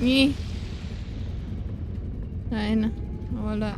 Eh, ayun na. Wala.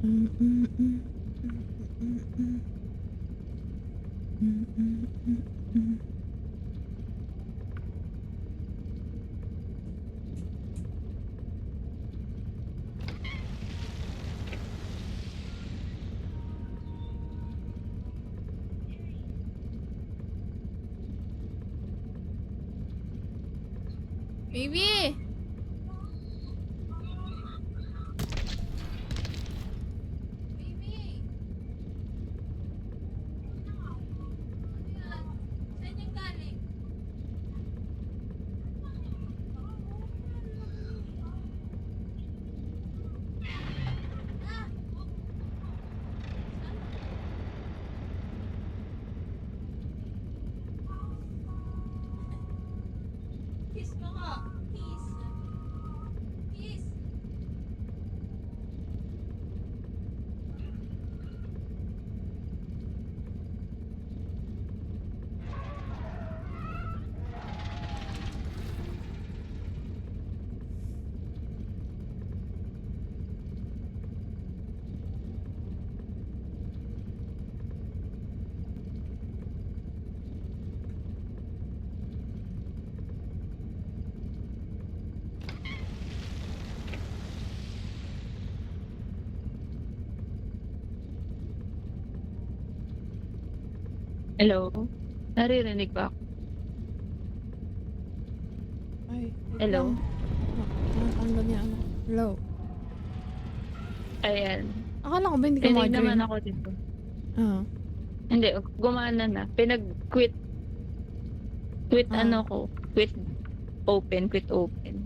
Mm, mm, mm, mm, mm, mm, mm, mm, mm. Baby! Baby! Saan yung galing? Kiss mo ko. Kiss. Kiss. Hello? Naririnig ba ako? Ay, wait lang. Hello? Nakatanggal niya ano. Hello. Ayan. Akala ko ba hindi ka Rinig maka-join? naman ako dito. Ah. Hindi, gumana na. Quit Ah. ano ko. Quit open.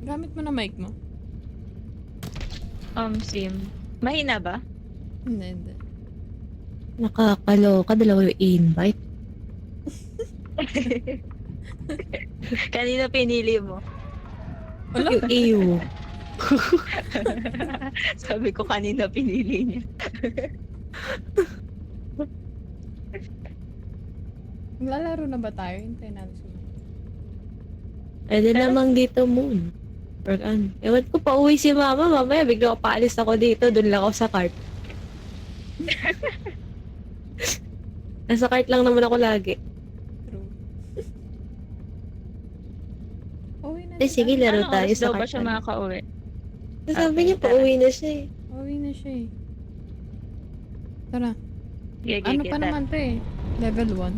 Gamit mo na mic mo? SIM. Mahina ba? Hindi, hindi. Nakakaloka, dalawa yung invite. Kanina pinili mo. Ala, Yung ew. Sabi ko kanina pinili niya. maglalaro na ba tayo? Hintayin natin si Mama. Pwede Pero- namang dito moon. Or ano. Ewan ko, pauwi si mama. Mamaya bigla ko paalis ako dito. Doon lang ako sa cart. Nasa cart lang naman ako lagi. True. Uwi na Eh, si sige, Daddy. laro Anong tayo oras sa daw ba cart. siya makaka-uwi? Sabi Okay, niya, tara. pauwi na siya eh. Uwi na siya eh. Tara. Gigi, Ano pa tara. naman to eh? Level 1.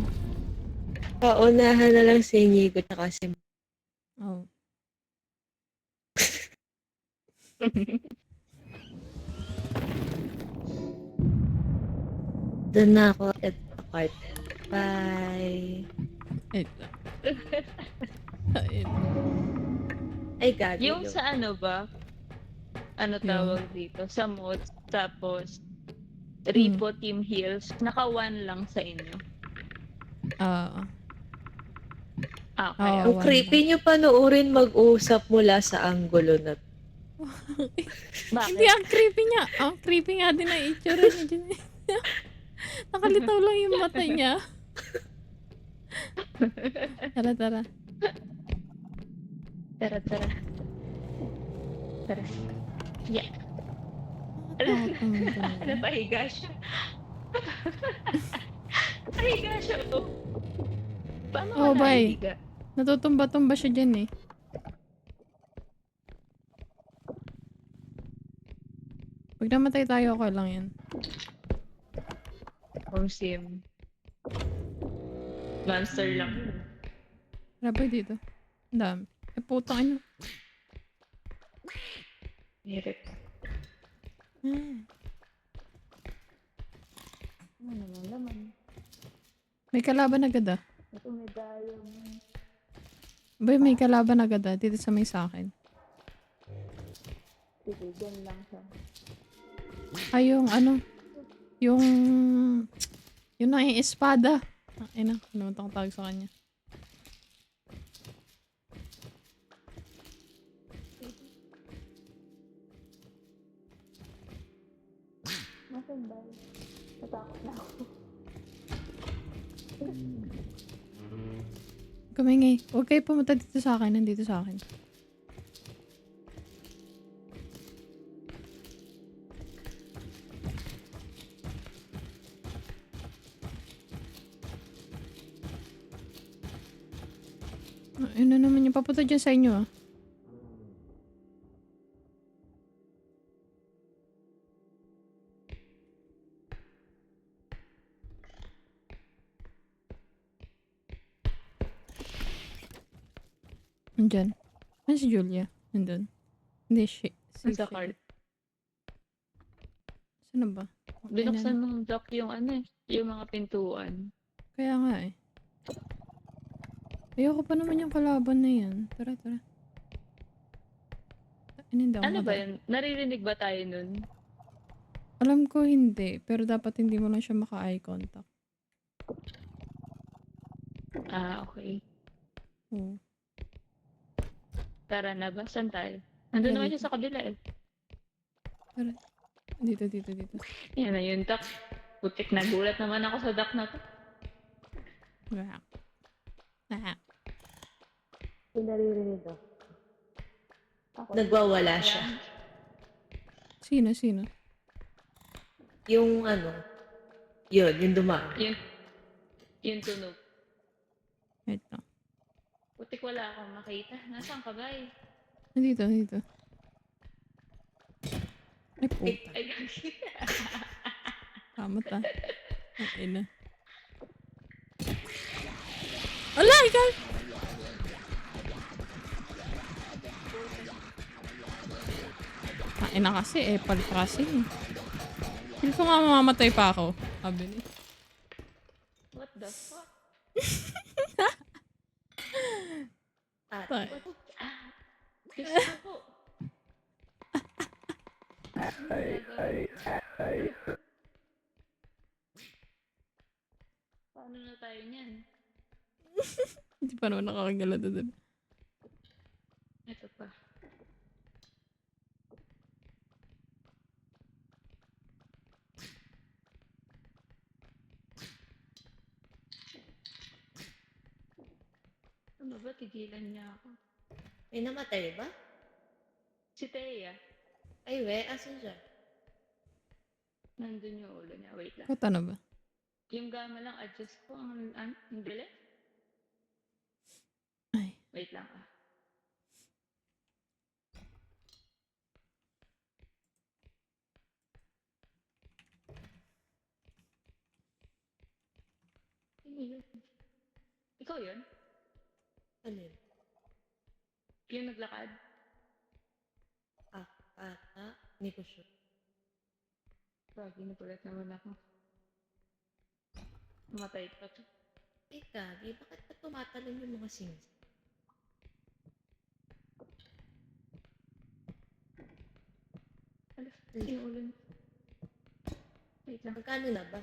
Paunahan na lang si Inigo tsaka si Oh. Doon na ako at sa cart. Bye. Wait lang. Ayun. Ay, gabi. Yung sa ano ba? Ano Yung? tawag dito? Sa mods, tapos Repo Team Heals, naka-1 lang sa inyo. Ah. Okay. Oo. Ang one creepy niyo panoorin mag-usap mula sa anggulo na to. Bakit? Hindi, ang creepy niya. Ang creepy nga din ang itsura niya dyan. Nakalitaw lang yung mata niya. Tara, tara. Tara, tara. Tara. Yeah. Nakatakot naman talaga. Napahiga siya. Napahiga siya. Oh. Paano ka Oh, bye. nahihiga? Natutumba-tumba siya dyan eh. Pag namatay tayo, okay lang yan. Home sim. Monster lang. Rabay dito. Ang dami. Eh, putang ina. Hirap. Ano naman naman? May kalaban agad ah. Ito may diamond. Bay, may kalaban agad ah. Dito sa may sa akin. Sige, dyan lang siya. Ay, yung ano. Yung... Yung nai-espada. Ay na, ano itong tawag sa kanya? Nasaan ba? Natakot na ako. Kumingay. Huwag kayo pumunta dito sa akin. Nandito sa akin. Ayun na naman yung papunta dyan sa inyo ah. Nandyan. Ano si Julia? Nandun. Hindi, si Sa cart. Saan na ba? Binuksan ng dock yung ano eh. Yung mga pintuan. Kaya nga eh. Ayoko pa naman yung kalaban na yan. Tara, tara. Hindi ako Ano ba madala. yun? Naririnig ba tayo nun? Alam ko hindi. Pero dapat hindi mo lang siya maka-eye contact. Ah, okay. Oo. Tara na ba? Saan tayo? Nandun naman Dito. siya sa kabila eh. Tara. Dito, dito, dito. Yan na yung dock. Putik, nagulat naman ako sa dock na to. Wah. Ah. Yung naririnig ako. Ako. Nagwawala siya. Sino, sino? Yung ano, yun, yung dumaan. Yung tunog. Wait lang. Putik, wala akong makita. Nasaan ka ba eh? Nandito, nandito. Ay, puta. Ay, gagi. Kamat ah. Ay, na. Ala, ikaw! Kain na kasi, epal pa kasi. Feel ko nga mamamatay pa ako. Sabi ni. What the fuck? Tay. Diyos ko. Paano na tayo niyan? Hindi pa naman nakakagalado dun. Ito pa. Ano ba? Tigilan niya ako. May namatay ba? Si Thea. Ay, we, asan siya? Nandun yung ulo niya. Wait lang. Ba't ano ba? Yung gama lang, adjust ko. Ang bilis. Ay. Wait lang ah. Sino yun? Ikaw yun? Ano yun? Yung naglakad? Hindi ko sure. Grabe, nagulat naman ako. Namatay pa to. Gabi, bakit pa tumatalon yung mga sings? Ano? Sino ulo niya? Wait lang. Magkano na ba?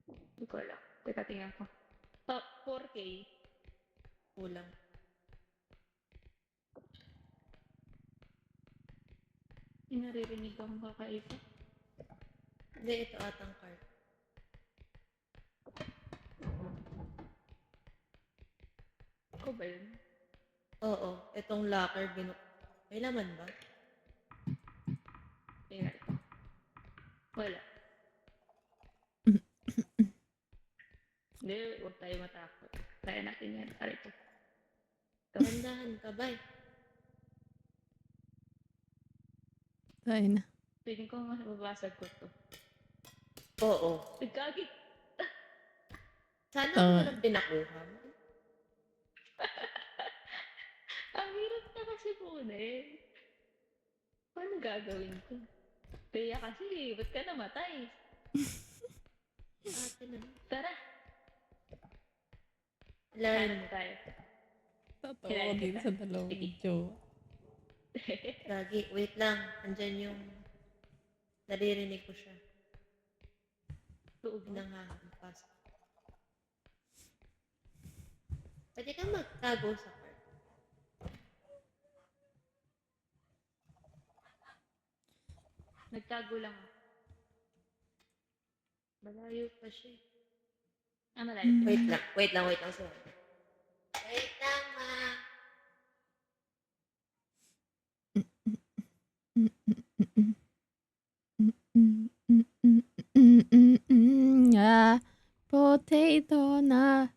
Hindi ko alam. Teka, tingnan ko. 4K. Kulang. Yung naririnig akong kakaiba. Hindi, ito atang card. Ako ba yun? Oo, itong locker May laman ba? Tingnan ito. Wala. Hindi, huwag tayo matakot. Kaya natin yan. Aray ko. Tandahan ka ba? Tayo na. Piling ko mas mabasag ko to. Oo. Nagkagi. Sana Tama. mo lang pinakuha mo. Ang hirap na kasi kunin. Paano gagawin ko? Kaya kasi, ba't ka namatay? Ate na. Tara, Learn. hanap tayo. Tatawa Kilala ko dito kita. sa dalawang Sige. jowa. Gagi, wait lang. Andyan yung naririnig ko siya. Tuog mo. Pinanghahampas. Pwede kang magtago sa card. Nagtago lang ako. Malayo pa siya. Malayo. Wait lang, sir. Wait lang, ma. Yeah. Potato na.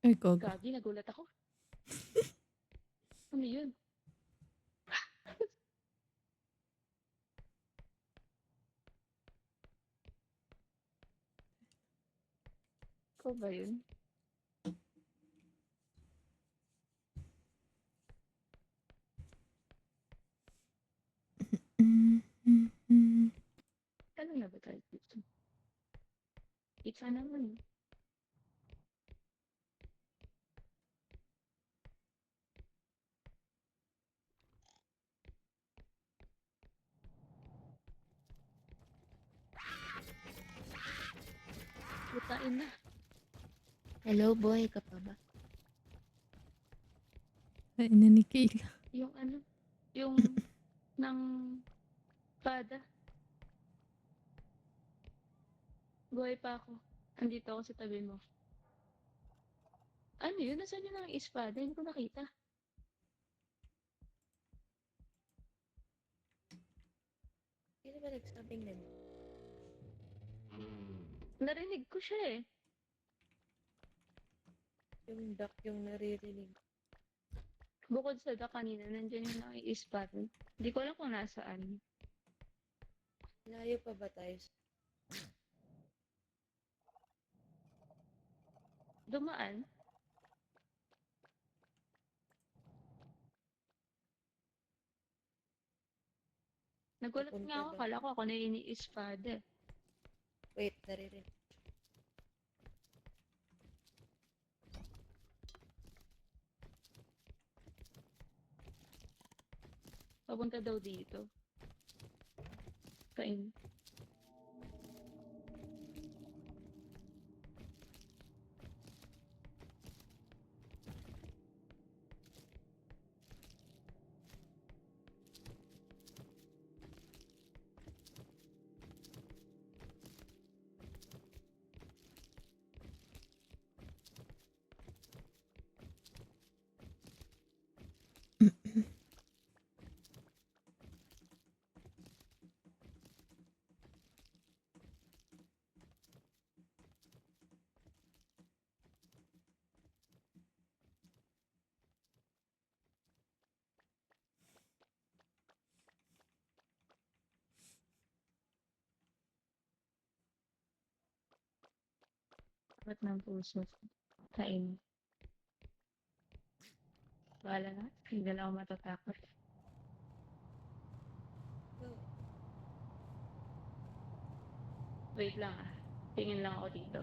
Ay, gogo. Gagi, nagulat ako. Ano yun? Ikaw ba yun? ka naman. Butain na. Hello, boy. Ka pa ba? Ay, na ni Kayla. Yung ano, yung ng pada. Buhay pa ako. Andito ako sa tabi mo. Ano yun? Nasaan yun ang espada? Hindi ko nakita. Sino ba nagsabing ganun? Narinig ko siya eh. Yung duck yung naririnig. Bukod sa da kanina, nandiyan yung naki-espada. Hindi ko alam kung nasaan. Layo pa ba tayo? Dumaan. Nagulat Papunta nga ako, ba? akala ko ako na yung ini-espada. Wait, naririnig. Papunta daw dito. Kain. Ba't ng puso? Kain. Bahala na. Hindi na lang ako matatakot. Go. Wait lang ah. Tingin lang ako dito.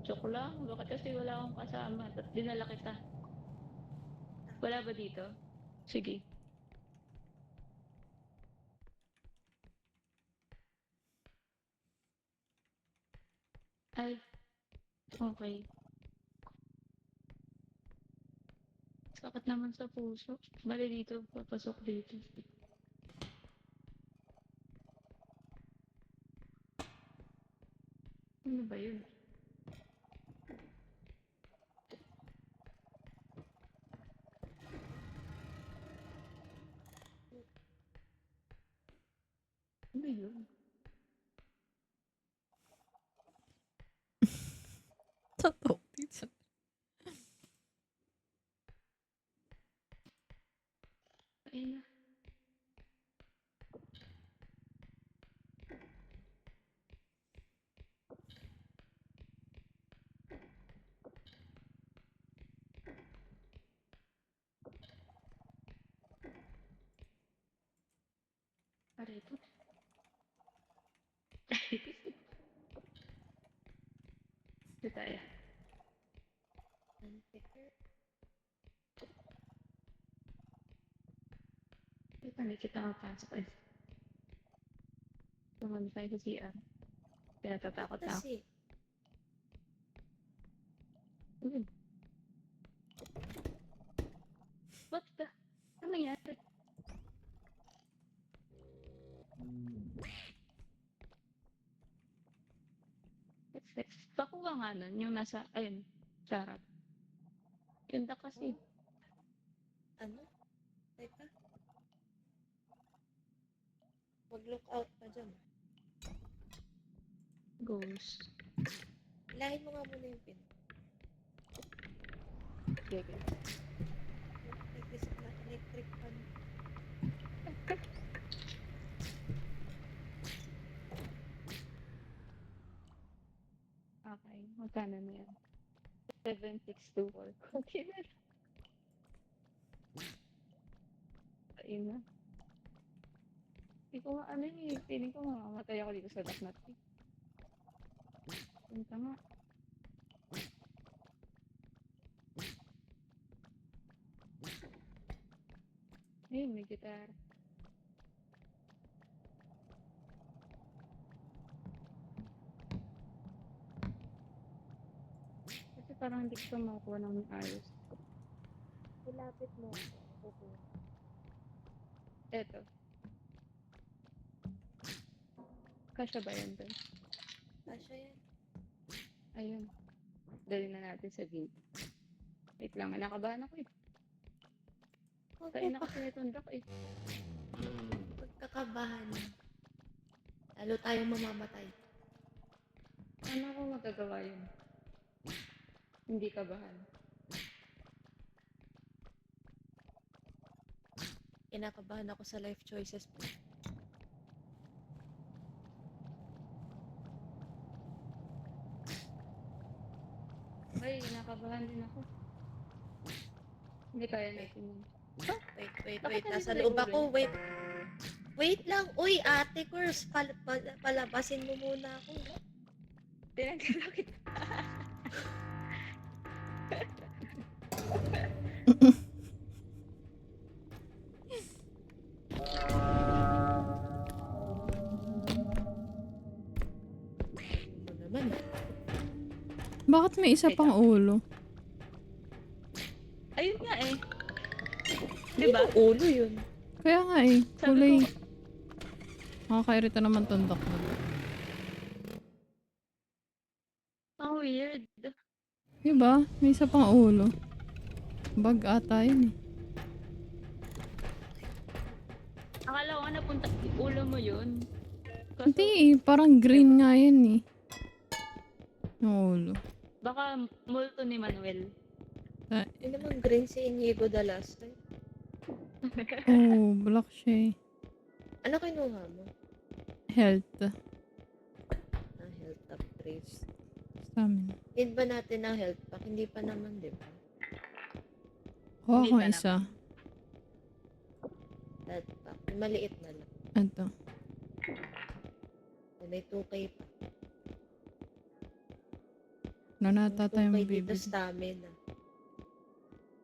Joke lang. Bakit kasi wala akong kasama? Ba't dinala kita? Wala ba dito? Sige. Ay. Okay. Sakit naman sa puso. Bali dito. Papasok dito. Ano ba yun? Ano yun? Totoo. Pizza. Kain na. Aray ito. Ito tayo. Unpicker. Ito na kita mapasok eh. Tumunta tayo sa CR. Kaya tatakot na ako. Kasi, Hmm. What the? Ano nangyari? What's this? Pakuha nga nun, yung nasa, ayun, sarap. Yun na kasi. ano? Teka. Mag-look out pa dyan. Ghost. Ilahin mo nga muna yung pin. Sige. Like this na electric fan. Okay, magkano na yan? 7,624. Okay na. Ayun na. Hindi ko ano eh. Feeling ko mamamatay ako dito sa daknat. Punta nga. Ayun, may gitara. Kasi parang hindi ko makuha ng ayos. Ilapit mo ako. Eto. Kasya ba yan doon? Kasya yan. Ayun. Dali na natin sa gate. Wait lang, nakabahan ako eh. Tayo na kasi nitundak eh. Pagkakabahan. Lalo tayong mamamatay. Ano ako magagawa yun? Hindi kabahan. Kinakabahan ako sa life choices mo. Ay, nakabahan din ako. Hindi kaya natin yun. Wait. Bakit Nasa nandito loob tayo ako. Wait lang. Uy, ate Kurs. Palabasin mo muna ako. Tinanggal kita. Ano naman? Bakit may isa pang ulo? Ayun nga eh. Diba? Diba? Ulo yun. Kaya nga eh. Sabi Kulay. ko, Nakakairita naman tundak mo. ang weird. Diba? May isa pang ulo. Bag ata yun eh. Akala ko nga napunta ulo mo yun. Kaso, Hindi eh. Parang green nga yun eh. Yung ulo. baka multo ni Manuel. Hindi naman green si Inigo the last time. Oh, black siya eh. Ano kinuha mo? Health. Health upgrades. Stamina. Need ba natin ng health pack? Hindi pa naman, di ba? Kuha Hindi ko pa isa. Health pack. Maliit na lang. Ito. May 2K pa. Nanata Yung tayong 2K dito, baby. stamina.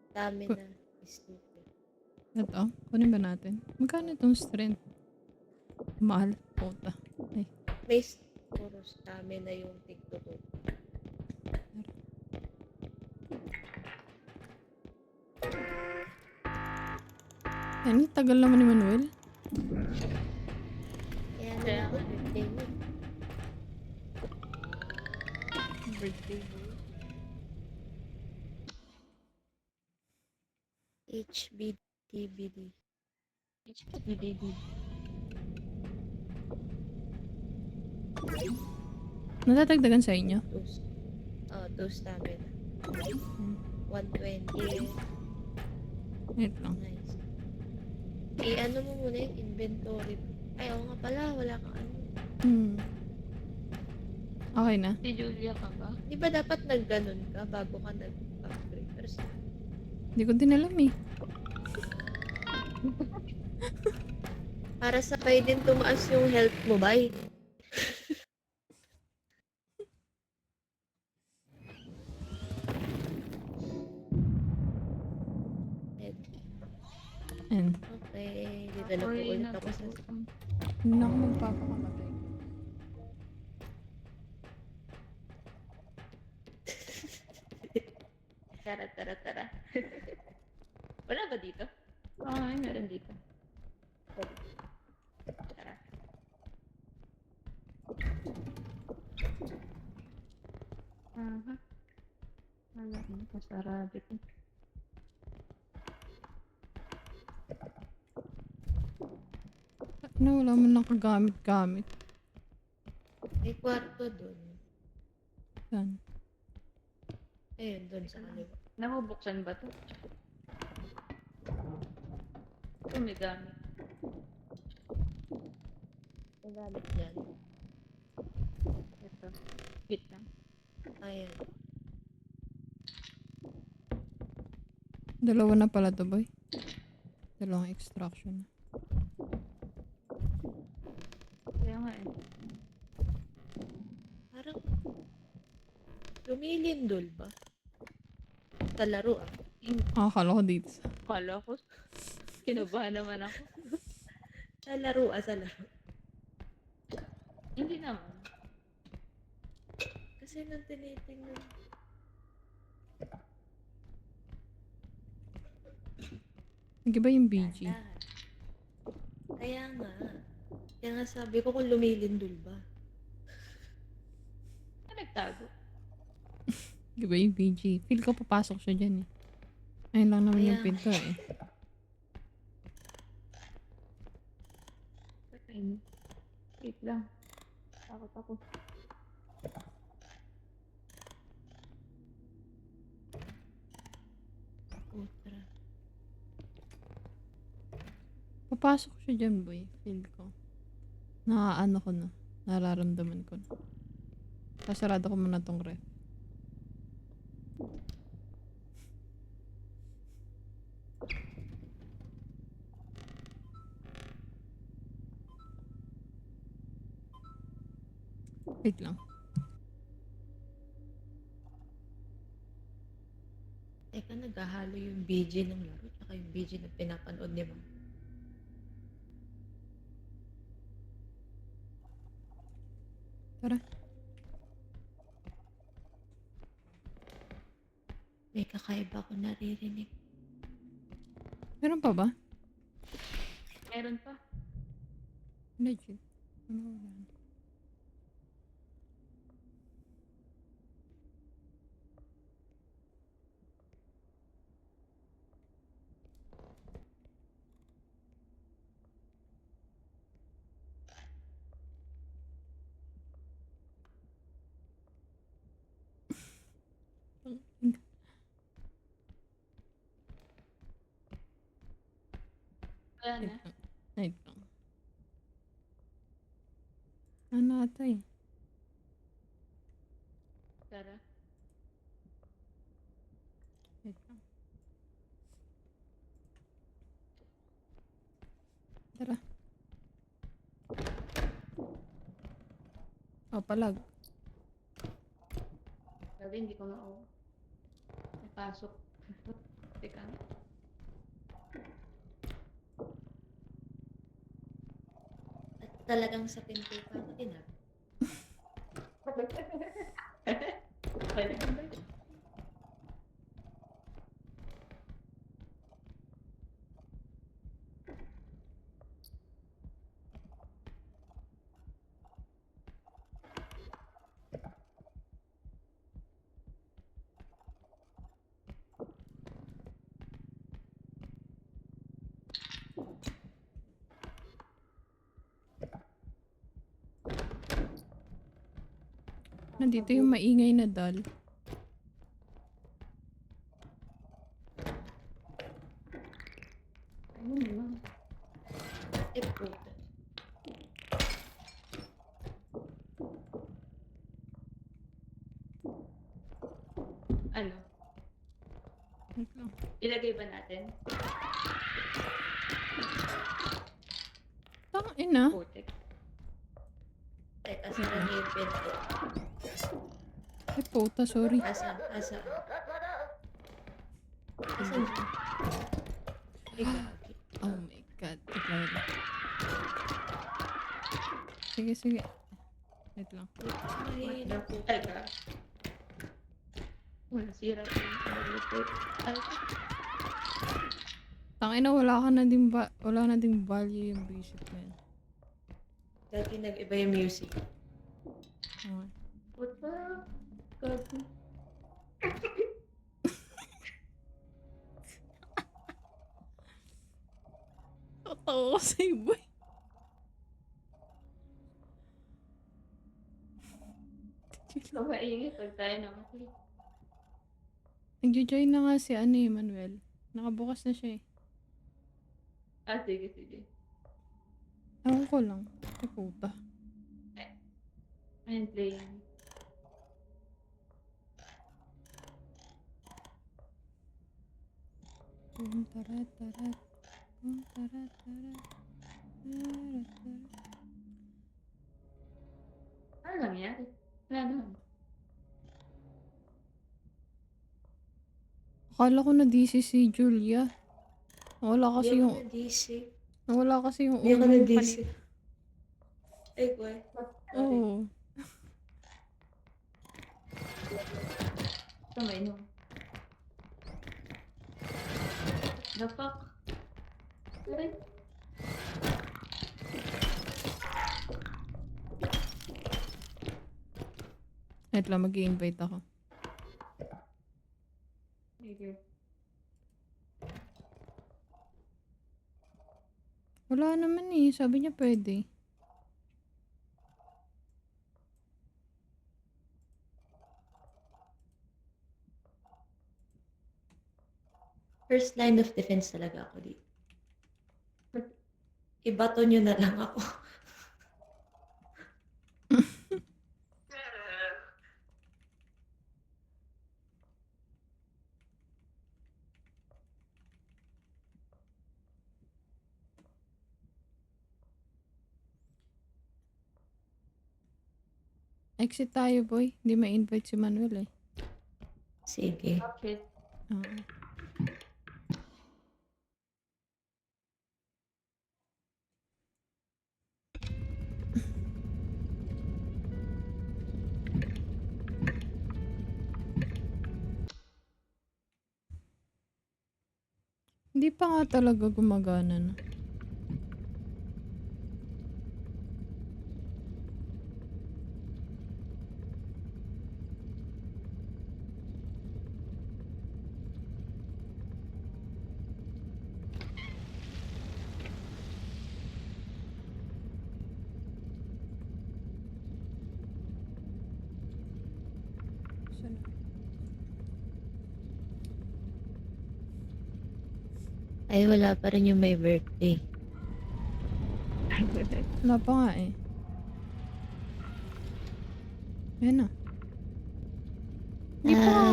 Stamina is 2K. Ito. Kunin ba natin? Magkano itong strength? Mahal. Puta. Ay. May puro stamina yung tig-2. Ano? Tagal naman ni Manuel. Kaya Kaya naman nga. birthday mo. Birthday boy. HBDBD. HBDD. Natatagdagan sa inyo? 2 stamina. Hmm. 120. Wait lang. Nice. Ano mo muna yung inventory mo. Ay, oo nga pala. Wala kang ano. Okay na. Si Julia ka ba? Di ba dapat nagganon ka bago ka nag-upgrade? Pero Hindi ko din alam eh. para sabay din tumaas yung health mo, bay. Ayan. Okay, dito na po Uy, ulit ako sa... nagugutom. Hindi na ako magpapakamatay. Tara. Wala ba dito? Oo, ay, meron dito. Tara. Aha. Wala na, pasarado ko. Ano, wala mo nang kagamit-gamit. May kwarto dun. Saan? Ayun, dun sa kaliwa. Nabubuksan ba to? Ito may gamit. Ang gamit yan. Ito. Wait lang. Ayan. Dalawa na pala to, boy. Dalawang extraction. Kaya nga eh. Parang Lumilindol ba? Sa laro ah. Akala ko dito. Kala ko, kinabahan naman ako. Sa laro ah, sa laro. Hindi naman. Kasi nung tinitingnan. Nag-iba yung BG. Dahan. Kaya nga. Kaya nga sabi ko kung lumilindol ba. Nagtago. Nag-iba yung BG. Feel ko papasok siya dyan eh. Ayun lang naman yung Kaya pinto eh. Wait lang. Takot ako. Putra. Papasok siya dyan boy. Feel ko. Nakaano ko na. Nararamdaman ko na. Sasarado ko muna tong ref. Wait lang. Teka, naghahalo yung BG ng laro tsaka yung BG na pinapanood ni Ma'am. Tara. May kakaiba ko naririnig. Meron pa ba? Meron pa. Legit. Ano ba yan? Wala Wait na. lang. Wait lang. Ano ata eh? Tara. Wait lang. Tara. Oh, palag. Sabi, hindi ko napasok. Teka. At talagang sa pinto pa ako tinap. Nandito yung maingay na doll. Ayun naman. Eh, puta. Ano? Wait lang. Ilagay ba natin? Tangina. Putik. Teka, sara niyo yung pinto. Ay puta, sorry. Asan? Asan? Asan siya? Ikaw. Oh my god. Wait lang, wait lang. Sige, sige. Wait lang. Mahina po. Teka. Wala, sira ko yung report. Ay, Tangina, wala na ding value yung basic na yun. Dati nag-iba yung music. Okay. what the? Gabi. Totoo ko sa'yo, boy. So, maingit pag tayo nakakita. Nag-join na nga si Manuel. Nakabukas na siya eh. Ah, sige, sige. Ewan ko lang. Ay puta. I'm playing. Tum tarat tarat. Tum tarat tarat. Tarat tarat. Ano nangyari? Wala naman. Akala ko na DC si Julia. Nawala Hindi kasi ako yung, na-DC. nawala kasi yung Hindi ako ulo ko na-DC. kanina. Ay, boy. Sorry. Oo. Kamay no. The fuck? Aray. Wait lang, mag-i-invite ako. Wala naman eh. Sabi niya pwede. First line of defense talaga ako dito. Ibato nyo na lang ako. Exit tayo, boy. Hindi ma-invite si Manuel eh. Sige. Shit. Oo. Hindi pa nga talaga gumagana na. Saan na? Ay, wala pa rin yung may birthday. Wala pa nga eh. Ayan na. Hindi pa nga.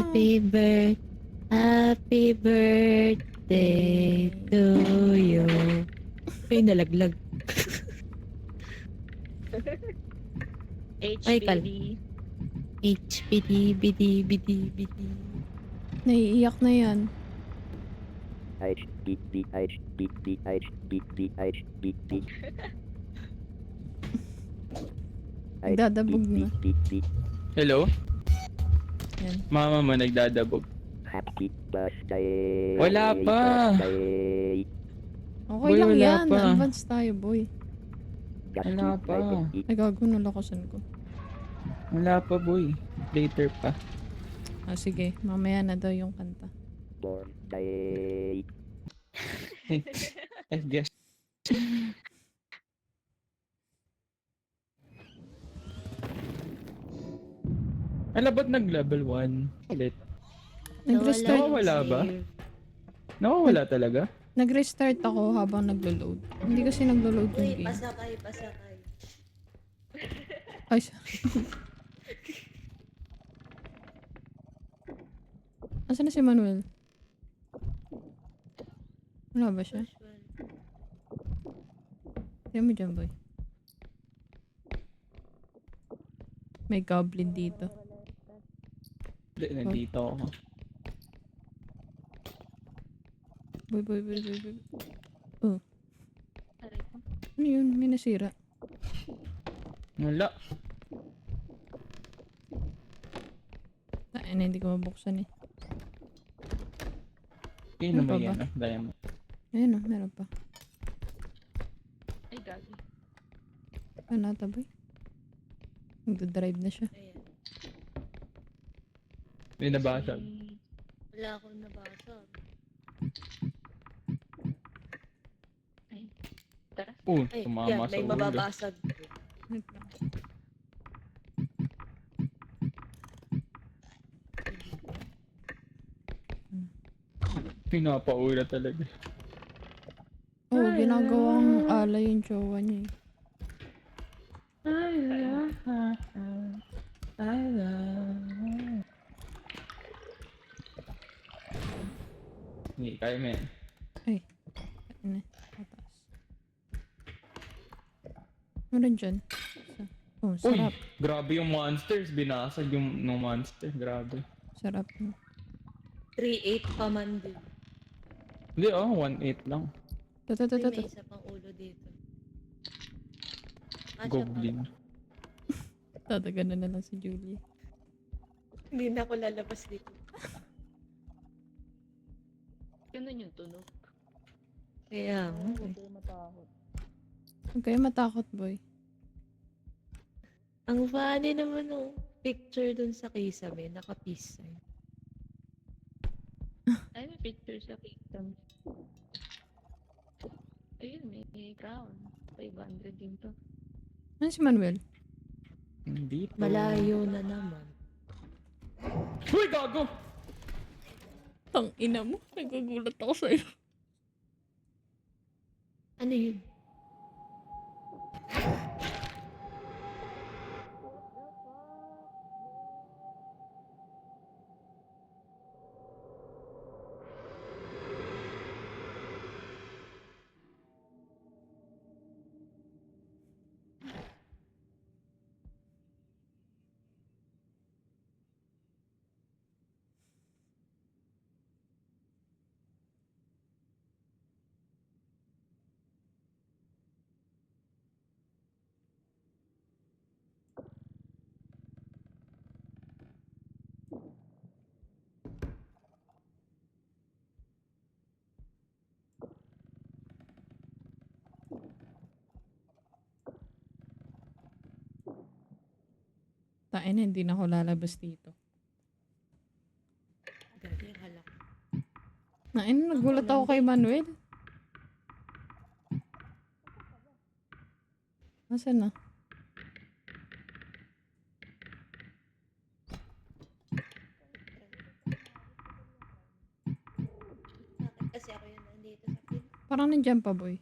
Happy birthday to you. Ay, nalaglag. Ay, HBD. HBD. Naiiyak na yan. Nagdadabog na. Hello? Yan. Mama mo nagdadabog. Happy birthday. Wala pa. Okay Boy, lang wala yan. pa. Advance tayo, boy. Wala pa. Ay, gago na lakasan ko. Wala pa, boy. Later pa. Ah, sige. Mamaya na daw yung kanta. Birthday. I guess. Ala, ba't nag-level 1? Ulit. Nag-restart, Nawawala ba? Nawawala talaga? nag-restart ako habang naglo-load. Hindi kasi naglo-load yung Uy, game. pasakay. Ay, sorry. Asan na si Manuel? Wala ba siya? Tignan mo dyan, boy. May goblin dito. Hindi, nandito ako. Boy. Oh, Aray ko. ano yun? May nasira. Wala. Ay, na, hindi ko mabuksan eh. Sino Ano ba pa ba? yan? Diamond. Ayun o, meron pa. Ay, gagi. Ano ata, boy? Nagdadrive na siya. May nabasag. Wala akong nabasa. Tara. Ay, Tumama yan, sa may ulo. mababasag. Wait lang. Pinapaura talaga. Oh, ginagawang alay yung jowa niya eh. I love. Hindi, kaya mo yan. Ay, ano? Mataas. Meron dyan. Oh, Uy, sarap. grabe yung monsters. Binasag yung monster. Grabe. Sarap. 3-8 pa man din. Hindi, 1-8 lang. Ito, ito, Ay, ito, may ito. isa pang ulo dito. Siya pa. Goblin. Tataganan na lang si Julie. Hindi na ako lalabas dito. Ganun yung tunog. Kaya, nga eh. Huwag kayo matakot, boy. Ang funny naman ng picture dun sa kisame, naka-peace sign. Ay, may picture sa kingdom. Ayun, may crown. 500 din to. Ano si Manuel? Dito. Malayo na naman. Uy, gago! Tang ina mo. Nagugulat ako sa'yo. Ano yun? Tain, hindi na ako lalabas dito. Gagi, akala ko. Nain, nagulat ako kay Manuel. Nasaan na? Bakit kasi ako yun nandito sa pin? Parang nandiyan pa, boy.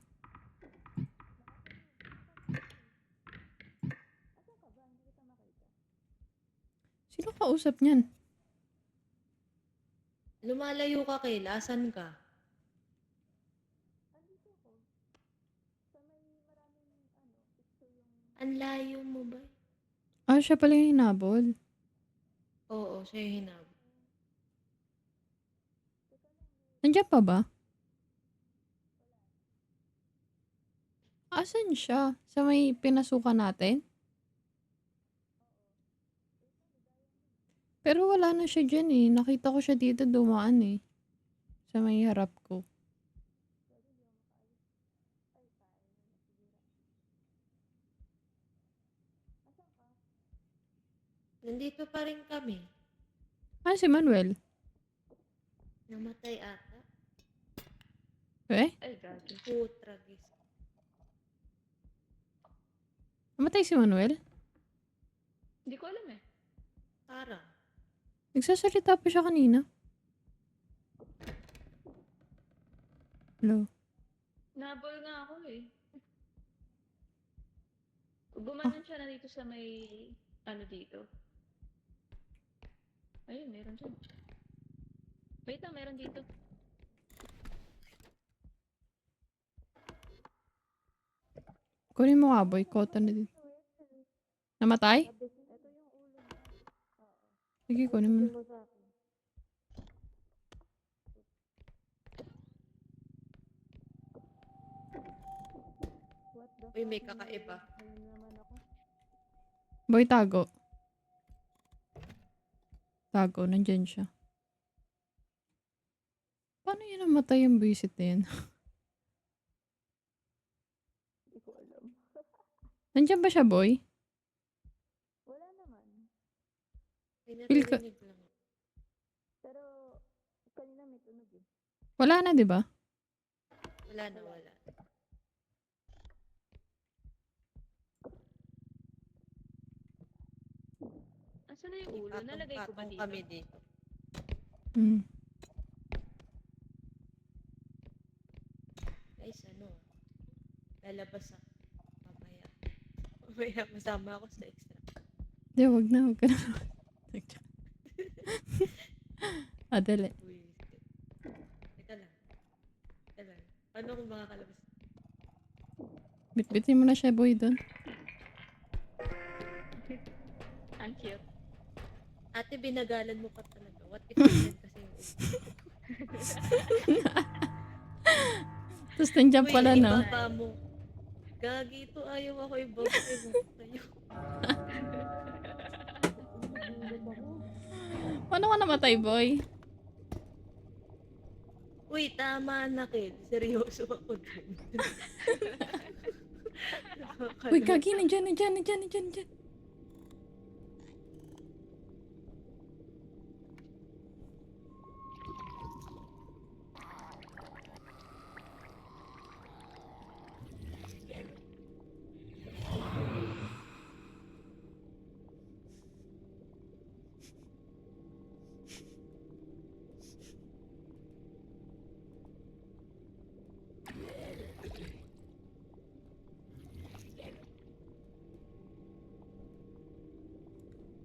Sino kausap niyan? Lumalayo ka kay Lasan ka. Ang layo mo ba? Ah, siya pala yung hinabol. Oo, siya yung hinabol. Nandiyan pa ba? Asan siya? Sa may pinasukan natin? Pero wala na siya dyan eh. Nakita ko siya dito dumaan eh. Sa may harap ko. Nandito pa rin kami. Ah, si Manuel. Namatay ata. Eh? Ay, gagi. Putragis. Namatay si Manuel? Hindi ko alam eh. Parang. Nagsasalita pa siya kanina. Hello? Nabol nga ako eh. Gumanon siya na dito sa may, ano dito. Ayun, meron dyan. Wait lang, meron dito. Kunin mo nga boy. Kota na dito. Namatay? Sige, kunin mo na. Uy, may kakaiba. Boy, tago. Tago, nandyan siya. Paano yun namatay yung visit na yan? Hindi ko alam. Nandyan ba siya, boy? Wala naman. May Feel ko- naririnig lang. Pero, kanina may tunog eh. Wala na, di ba? Wala na, wala. Asan na yung ulo? Nalagay ko ba Patong-patong dito? kami dito. Hmm. Guys, ano? Lalabas ako. Mamaya. Mamaya masama ako sa extra. Di, wag na, wag ka na. Dali. Uy. Teka lang. Teka lang. Ano kung makakalabas? Bitbitin mo na siya, boy, doon. Ang cute. Ate, binagalan mo pa talaga. What if ganyan kasi yung Tapos nandiyan Uy, pala, no? ibaba mo. Gagi ito, ayaw ako ibaba kayo. Paano ka namatay, boy? Uy, tama na, Kel. Seryoso ako dun. Uy, gagi, nandiyan.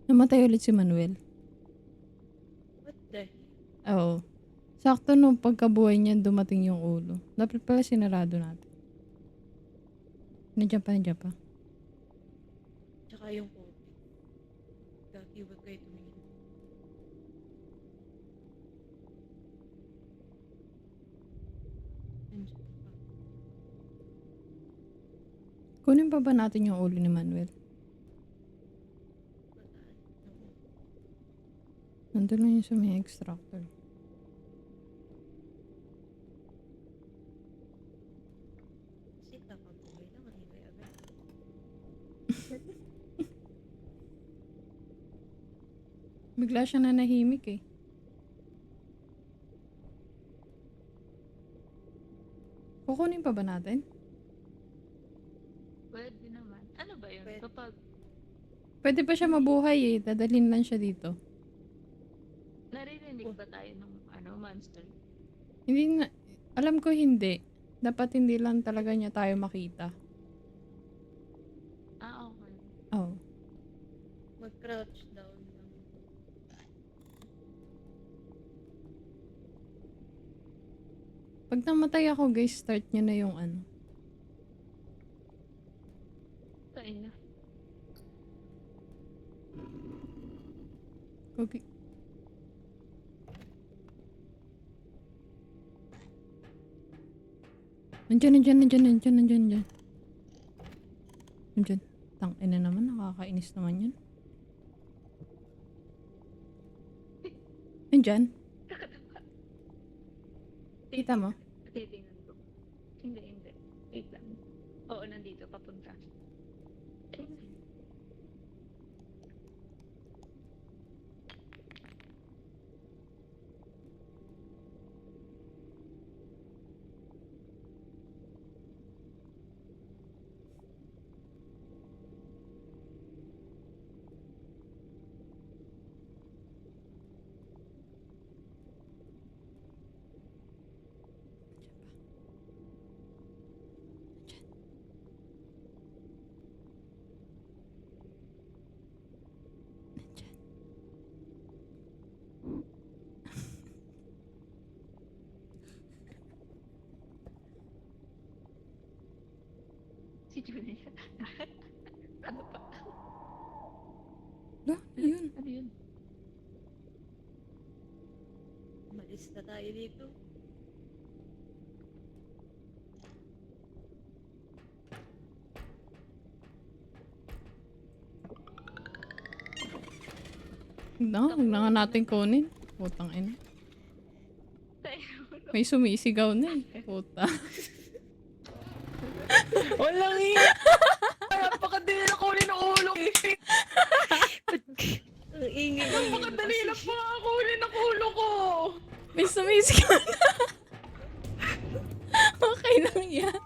Namatay ulit si Manuel. What the? Oo. Sakto nung pagkabuhay niya, dumating yung ulo. Dapat pala sinarado natin. Nandiyan pa. Tsaka yung COVID. Gagi, wag kayo tumingin. Nandiyan pa. Kunin pa ba natin yung ulo ni Manuel? Nandun lang yung sa may extractor. Kasi kapabuhay lang, ang ingay agad. Bigla siya nanahimik eh. Kukunin pa ba natin? Pwede naman. Ano ba yun? Pwede. Kapag Pwede pa siya mabuhay eh. Dadalhin lang siya dito. naririnig ba tayo ng monster? Hindi na, alam ko hindi. Dapat hindi lang talaga niya tayo makita. Ah, okay. Oh. Mag-crouch down lang. Pag namatay ako guys, start niyo na yung ano. Tayo na. Okay. Nandiyan. Nandiyan. Tangina naman, nakakainis naman yun. Nandiyan. Kita mo? Titingnan ko. Hindi. Wait lang. Oo, nandito. Papunta. Si Julia. Ano pa? Yun. Ano yun? Malis na tayo dito. Huwag na nga natin kunin. Putang ina. May sumisigaw na eh. Puta. Walang iya! Napakadali na kunin ang ulo! Ang ingay. Napakadali lang mga kunin ang ulo ko! May sumisigaw na. Okay lang yan.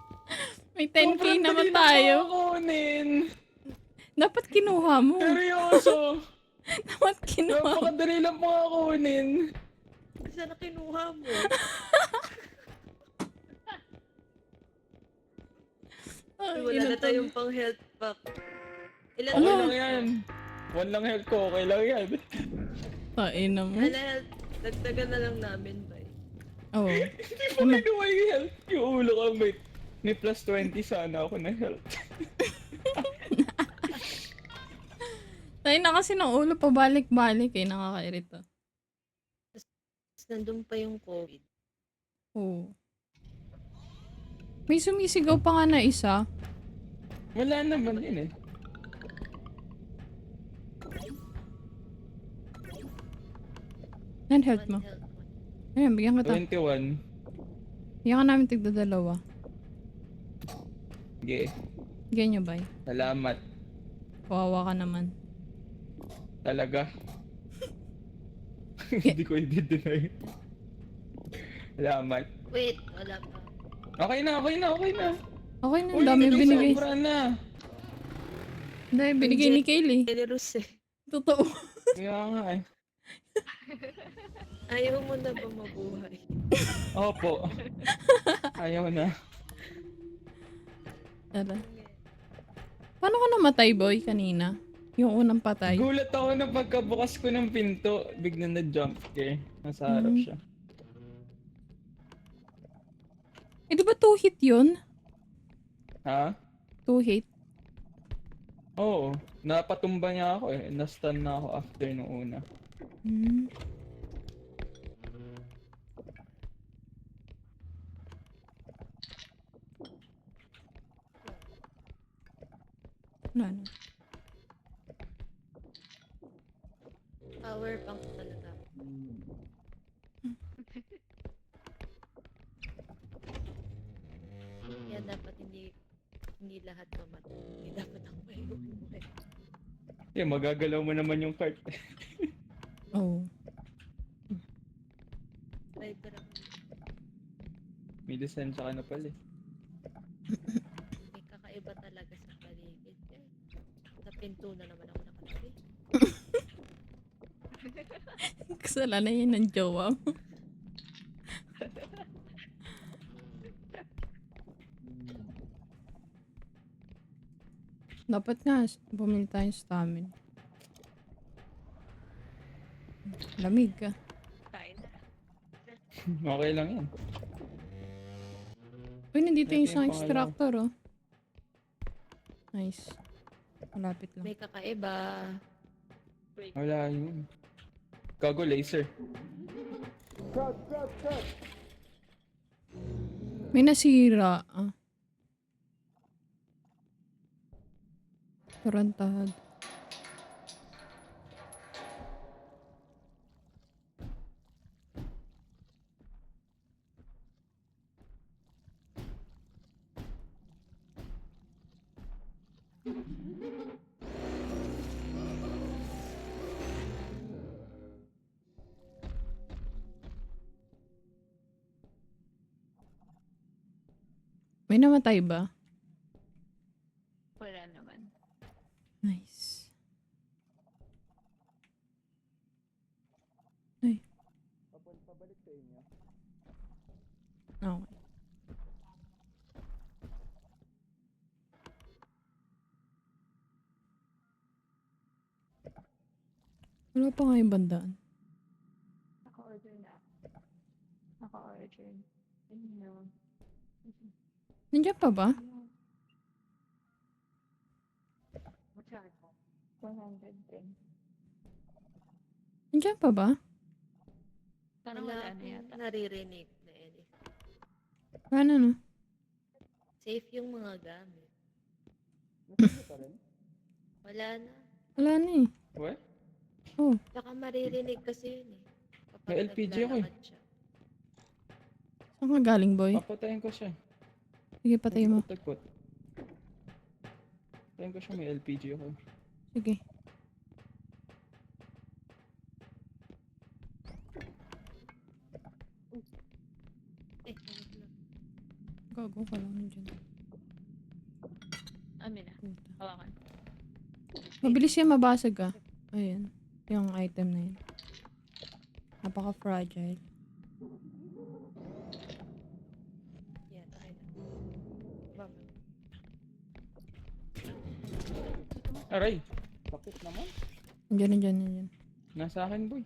May 10k Sobrang naman dali lang tayo. mga kunin! Dapat kinuha mo. Seryoso! Dapat kinuha mo. Napakadali lang mga kunin! Sana kinuha mo. Ay, Wala na ina to. tayong pang health pack. Ilan Ano? Okay na? lang yan. One lang health ko, okay lang yan. Tain na mo. Ano health? Dagdagan na lang namin ba eh. Oo. Hindi mo kinuha yung health. Yung ulo ko, may plus 20 sana ako na health. Tayo na kasi ng ulo pabalik-balik eh. Nakakairita. nandun pa yung COVID. Oo. May sumisigaw pa nga na isa. Wala naman yun eh. Yan, health mo. One health one. Ayan, bigyan ka ta. 21. Bigyan ka namin tigda dalawa. Sige. Bigyan nyo ba? Salamat. Kawawa ka naman. Talaga. Hindi ko i-deny. Salamat. Wait, wala pa. Okay na. Okay na, ang Uy, dami binigay. sobra na. Dahil binigay ni Kaylee. Generous eh. Totoo. Kaya nga eh. Ayaw mo na ba mabuhay? Opo. Ayaw na. Tara. Paano ka namatay, boy, kanina? Yung unang patay. Gulat ako na pagkabukas ko ng pinto, biglang na-jump scare. Nasa harap siya. Eh, di ba 2 hit yun? Ha? 2 hit? Oo. Napatumba niya ako eh. Na-stun na ako after nung una. Hmm. Wala na. Power bank talaga. Kaya dapat hindi lahat mamatay. Hindi dapat ako may buhay. Eh, magagalaw mo naman yung cart. Oh. Driver ako. May lisensya ka na pala eh. May kakaiba talaga sa paligid. Eh, sa pinto na naman ako nakatabi. Kasalanan yan ng jowa mo. Dapat nga, bumili tayong stamina. Lamig ka. Kain na. Okay lang yan. Uy, nandito yung Ito isang yung pangalawa. extractor, oh. Nice. Malapit lang. May kakaiba. Wala yun. Gago laser. May nasira. Ah. Tarantad. May namatay ba? Wala naman. Nice. Ay. Okay. Wala pa nga yung bandaan. Naka-order na. Naka-order. Ayun. Nandiyan pa ba? Magkano? 110. Nandiyan pa ba? Parang wala na yata. Naririnig na Ellie. Paano no? Safe yung mga gamit. Wala na. Wala na eh. What? Oh, Tsaka maririnig kasi yun eh. Kapag May LPG ako eh. naglalakad siya. saan ka galing, boy? Papatayin ko siya. Sige, patay mo. Tagpot. Patayin ko siya, may LPG ako. Sige. Eh, tawag lang. Gago ka lang dyan. Amin na. Puta. Hawakan. Mabilis yan mabasag ah. Ayan. Yung item na yun. Napaka-fragile. Yan, okay na. Baba. Aray! Bakit naman? Nandiyan. Nasa akin, boy.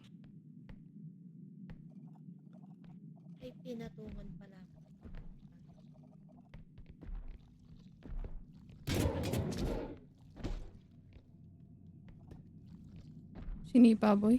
Ay, pinatungan pala ako. Sinipa, boy.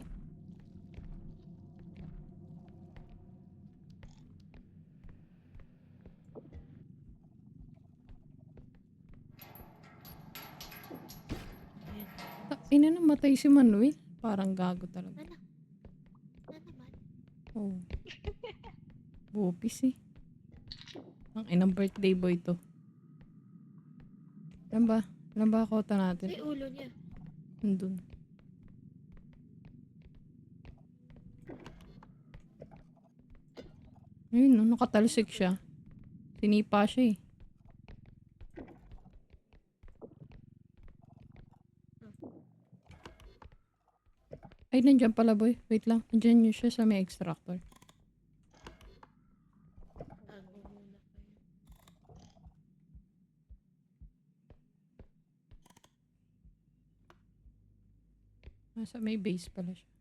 Ina, namatay si Manuel. Parang gago talaga. Na naman. Oh. Bupis eh. Ang inang birthday boy to. Ilan ba? Ilan ba kota natin? Ay, ulo niya. Nandun. Ayun, no, nakatalsik siya. Sinipa siya eh. Ay, nandiyan pala boy. Wait lang. Nandiyan yun siya sa may extractor. Tago muna kayo. Nasa may base pala siya.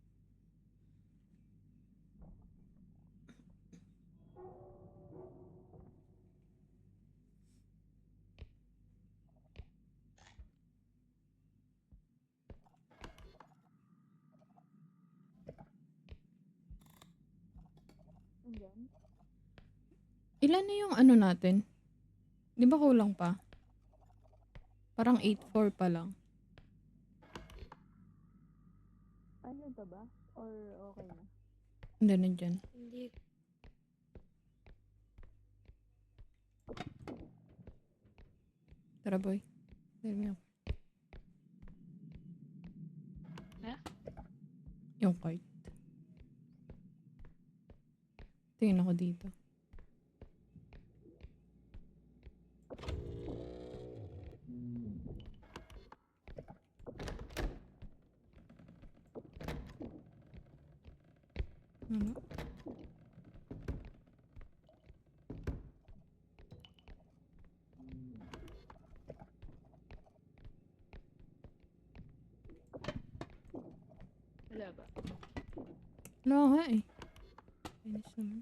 Ilan na yung ano natin? Di ba kulang pa? Parang 8-4 pa lang. Ano to ba? Or okay na? Hindi, nandyan. Hindi. Tara boy. Tell me ako. Ha? Yung card. Tingin ako dito. Ano? Wala ba? Wala nga eh. Inis naman.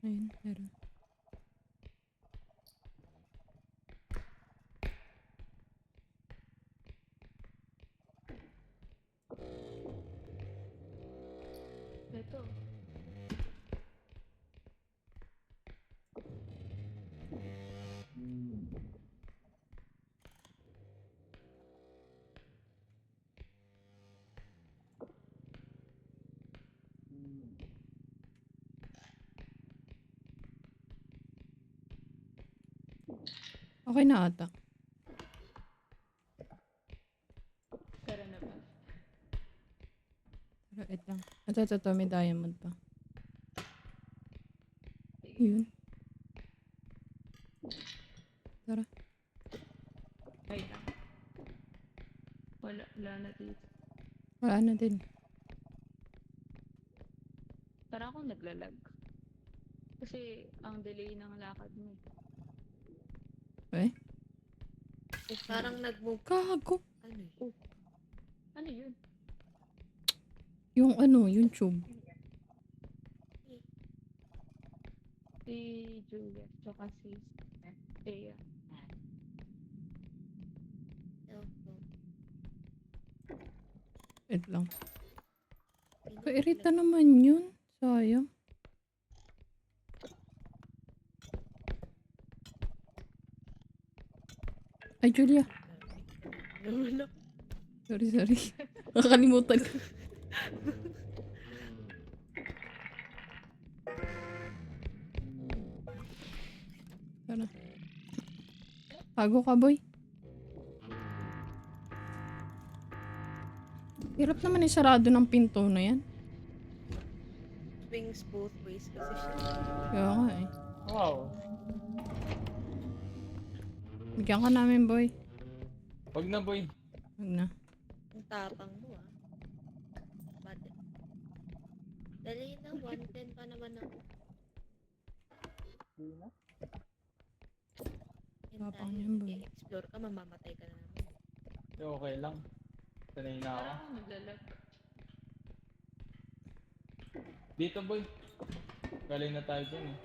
Ayun, meron. Ito. Okay na ata. Tara na ba? Pero wait lang. Ito, may diamond pa. Yun. Tara. Wait lang. Wala na dito. Wala na din. Parang akong naglalag. Kasi ang delay ng lakad mo. Eh? Parang nag-move. Gago. Ano eh? Ano yun? Yung ano, yung tube. Si Julia. Tsaka si Thea. Cellphone. Wait lang. Pinag- Kairita naman yun. Sayang. Ay, Julia. Nawala. Sorry. Nakakalimutan ko. Tara. Tago ka, boy. Hirap naman isarado ng pinto na yan. Swings both ways kasi siya. Kaya nga eh. Wow. Bigyan ka namin, boy. Wag na boy. Huwag na. Ang tapang mo ah. Bad. Dali na, 110 pa naman ako. Tapang yan, boy. I-explore ka, mamamatay ka na naman. Okay lang. Sanay na ako. Parang akong naglalag. Dito boy. Galing na tayo dyan eh.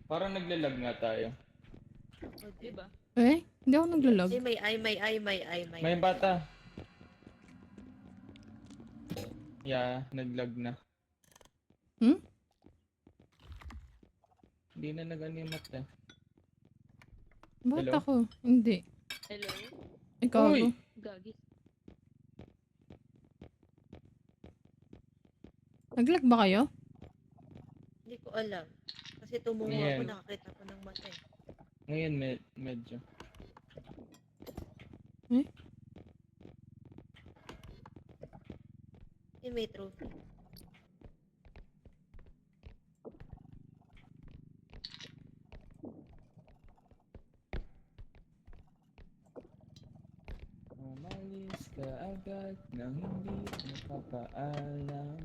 Parang naglalag nga tayo. O, Diba? Eh? Hindi ako naglalag. Ay, may. May bata. Yeah, naglag na. Hmm? Hindi na nag-animat eh. Bakit Hello? ako? Hindi. Hello? Ikaw Uy! ako. Gagi. Naglag ba kayo? Hindi ko alam. Kasi tumungo ako, Ngayon. nakakita ko ng mata eh. Ngayon medyo. May trophy. Umalis ka agad nang hindi nakapaalam.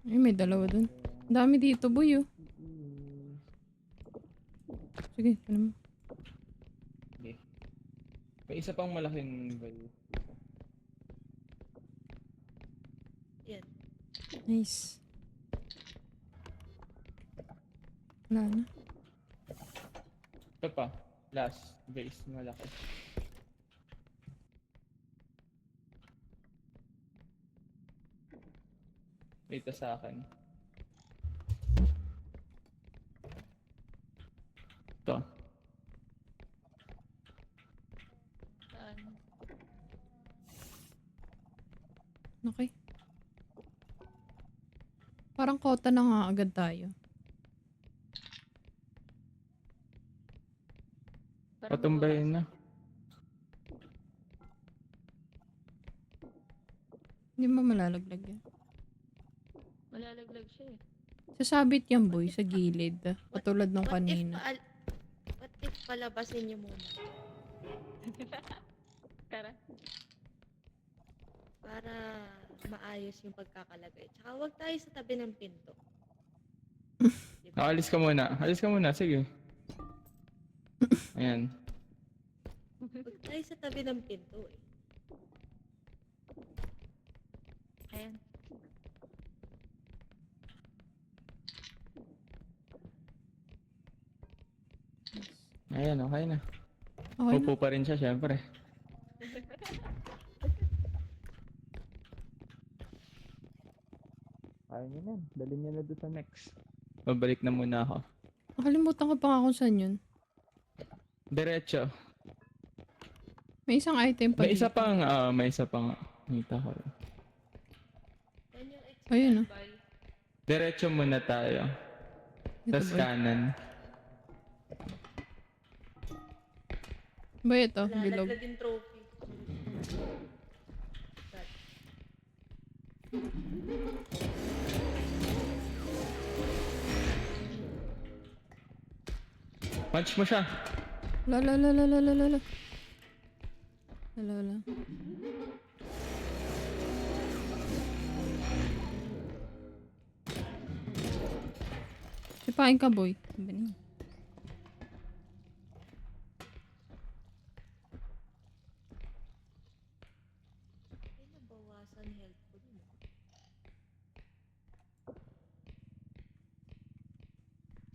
Ay, may dalawa dun. Ang dami dito, boy, oh. Sige, ano mo. Okay. May isa pang malaking value. Yan. Nice. Wala na. Ito pa. Last base malaki. Ito sa akin. Ito. Saan? Okay. Parang kota na nga agad tayo. Parang Patumbayin na. Hindi mo malalaglag yan. malalaglag siya eh. Sasabit yan, boy, sa gilid. Patulad nung kanina. What if palabasin niyo muna? Tara. Para maayos yung pagkakalagay. Tsaka huwag tayo sa tabi ng pinto. Diba? Alis ka muna. Alis ka muna. Sige. Ayan. Huwag tayo sa tabi ng pinto eh. Ayan. Ayan, okay na. Okay na. Upo pa rin siya, syempre. Ayaw niya na. Dali niya na doon sa next. Babalik na muna ako. Nakalimutan ko pa nga kung saan yun. Diretso. May isang item pa May isa dito. pang, may isa pang, nakita ko. Yan yung Ayun, oh. Bye. Diretso muna tayo. Ito, Tapos boy. kanan. Boy, ito. Bilog. lalaglag yung trophy. God. Punch mo siya. La la la la la la la la. La la la. Sipain ka, boy. Sabi niya. Ay, nabawasan health ko dun.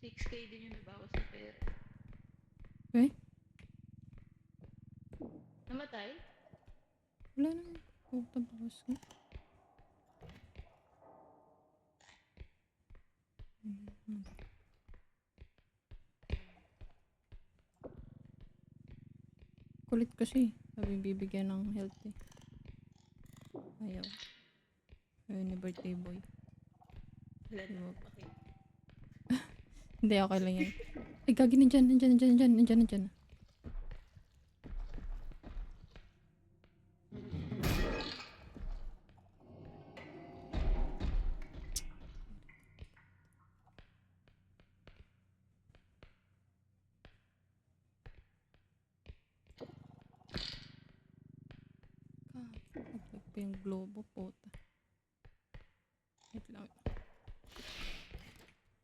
6K din yung nabawas sa pera. Okay? Namatay? Wala na. Huwag tabawas ko. Kulit kasi. Sabi bibigyan ng health eh. Ayaw. Ayaw ni birthday boy. Wala na. Diba? Okay. Hindi, okay lang yan. Ay, gagi, nandyan. Naglag pa yung globo, puta. Wait lang.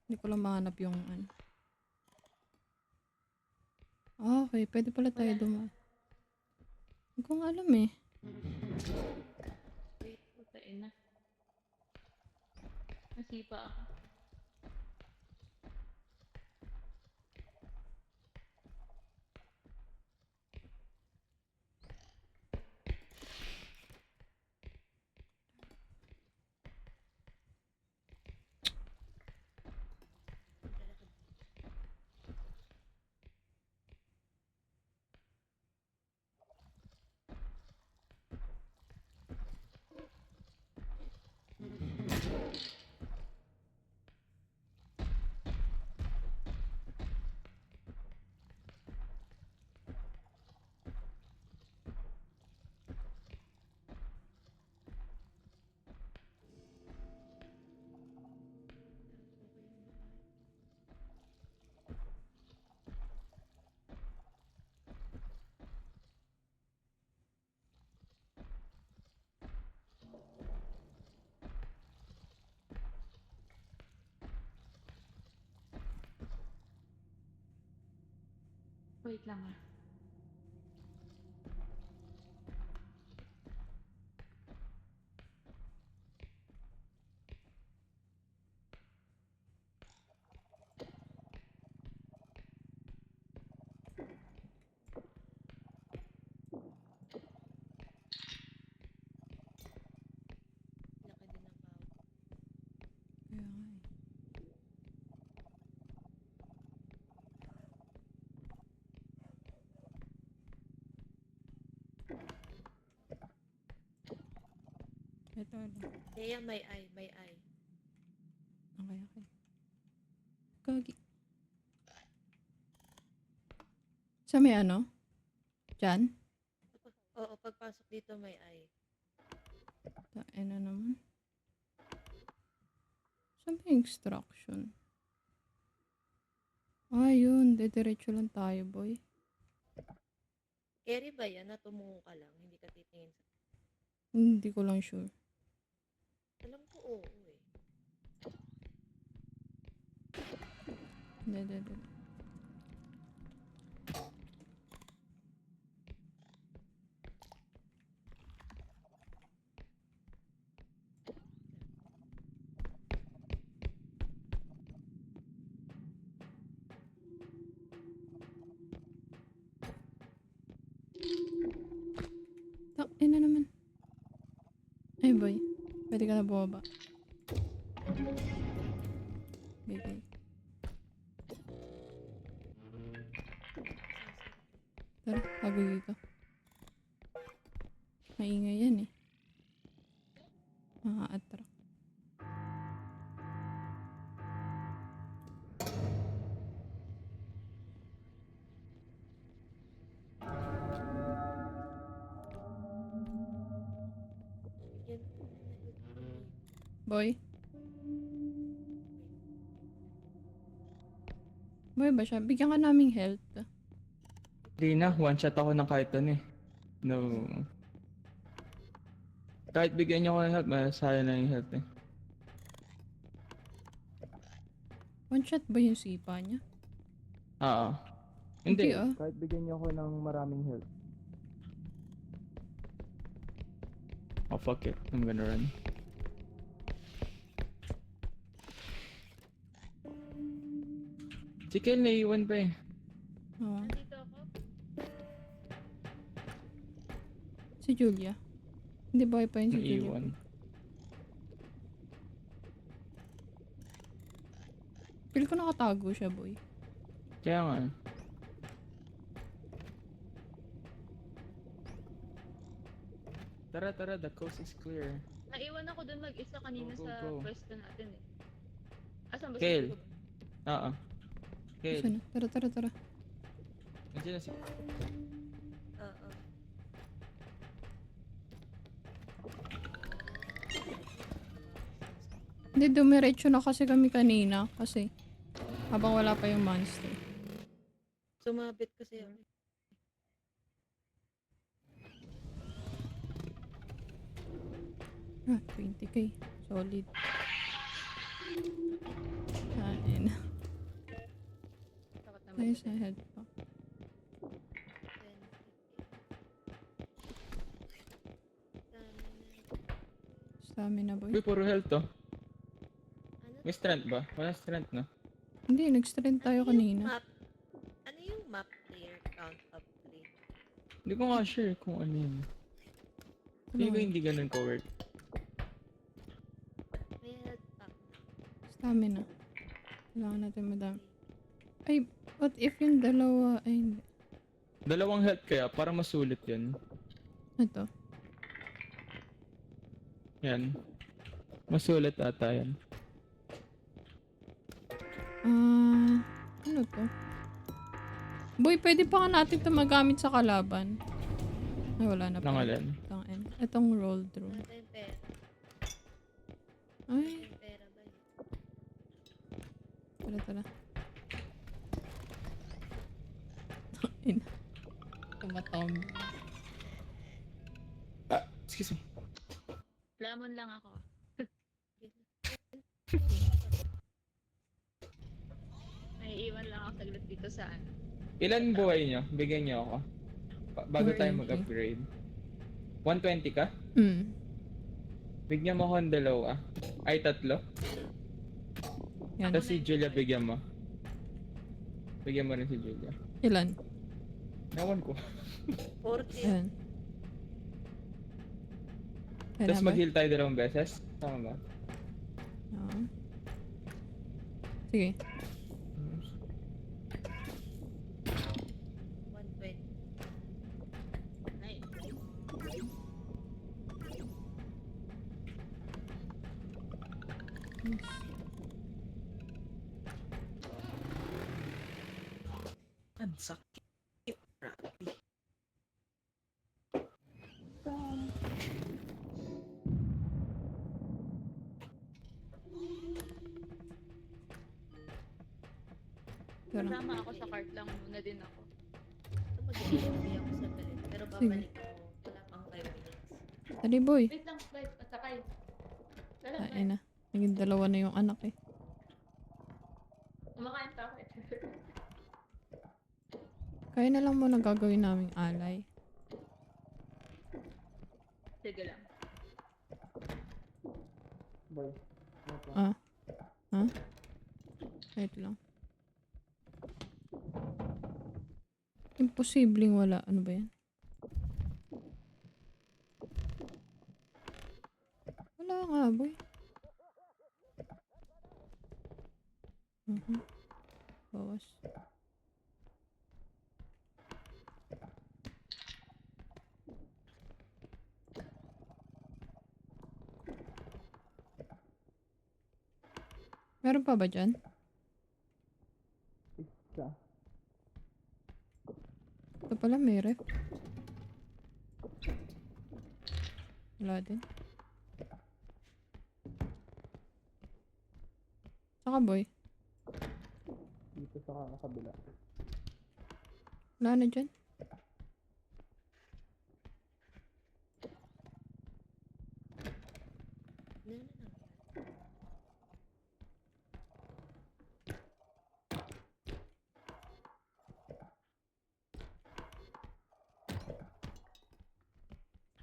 Hindi ko lang mahanap yung ano. Ah, okay, pwede pala tayo dumaan. Hindi ko nga alam eh. Wait, putain na. Nasipa ako. Wait lang ah. Laki din ng bawa. Kaya nga eh. Ito lang. Kaya may eye, may eye. Okay, okay. Gagi. Sa may ano? Diyan? Oo, pagpasok dito may eye. Tain na naman. Saan ba yung extraction? Ah, yun. Didiretso lang tayo, boy. Carry ba yan na tumungo ka lang, hindi ka titingin sa... Hindi ko lang sure. Alam ko oo eh. Hindi. Ina naman. Ay, boy. Pwede ka na bumaba. Okay. Tara, tago dito. Maingay yan eh. Attract. Yan. Boy? Boy ba siya? Bigyan ka naming health. Di na, one shot ako ng kahit ano eh. No. Kahit bigyan niyo ako ng help, masaya na yung help eh. One shot ba yung sipa niya? Oo. Hindi, Hindi, ah. kahit bigyan niyo ako ng maraming help. Oh fuck it, I'm gonna run. Si Kel naiiwan pa eh. Oo. Nandito ako. Si Julia. Hindi ba pa yun si Julia? Naiiwan. Feel ko nakatago siya, boy. Kaya nga. Tara, the coast is clear. Naiwan ako dun mag-isa kanina Go, go, sa go. pwesto natin eh. Asan ba Kel. si Kubo? Oo. Okay, Saan na? Tara. nandiyan na si... Oo. Hindi, dumiretso na kasi kami kanina. Kasi, habang wala pa yung monster. Sumabit kasi ako. Ah, 20k. Solid. Kain. Takot naman Ayos siya. na head pa. 20. Stamina, boy. Uy, puro health to. Ano? May strength ba? Wala strength na. Hindi, nag-strength tayo Ano yung kanina. map? Ano yung map player count upgrade? Hindi ko nga sure kung ano yun. Hindi ko Ano? hindi ganun ka-work. May health pack. Stamina. Kailangan natin madami. Ay, what if yung dalawa, ay hindi. Dalawang health kaya para masulit yun. Ito. Yan. Masulit ata yan. Ano to? Boy, pwede pa nga natin ito magamit sa kalaban. Ay, wala na pa. Nangalan. Itong roll through. Ano tayong pera? Ay, Yung pera ba yun? tara. Ina. Tumatom. Ah, excuse me. Lamon lang ako. Naiiwan lang ako saglit dito sa ano. Ilan buhay nyo? Bigyan nyo ako. Bago tayo 280. mag-upgrade. 120 ka? Bigyan mo ako ng 2. Ay, 3. Yan. Tapos si Julia bigyan mo. Bigyan mo rin si Julia. Ilan? Nawan ko. 40. Ayan. Kaya Tapos na ba? mag-heal tayo 2 beses. Tama ba? Oo. Sige. 120. Nice. Ang sakit. Grabe. Pero, Kasama ako sa cart lang muna din ako. Ito mag-i-envy ako sa galit. Pero babalik ako. Wala pang 5 minutes. tali boy. Wait lang, guys. Pasakay. Wala, Ay na. Naging 2 na yung anak eh. Kumakain pa ako eh. Kaya na lang muna gagawin naming alay. Sige lang. Boy. Ah. Ha? Wait lang. Imposibleng wala. Ano ba yan? Wala nga, boy. Bawas. Meron pa ba dyan? Isa. Ito pala may ref. Wala din. Saka boy. Dito sa kabila. Wala na dyan. Ano na lang.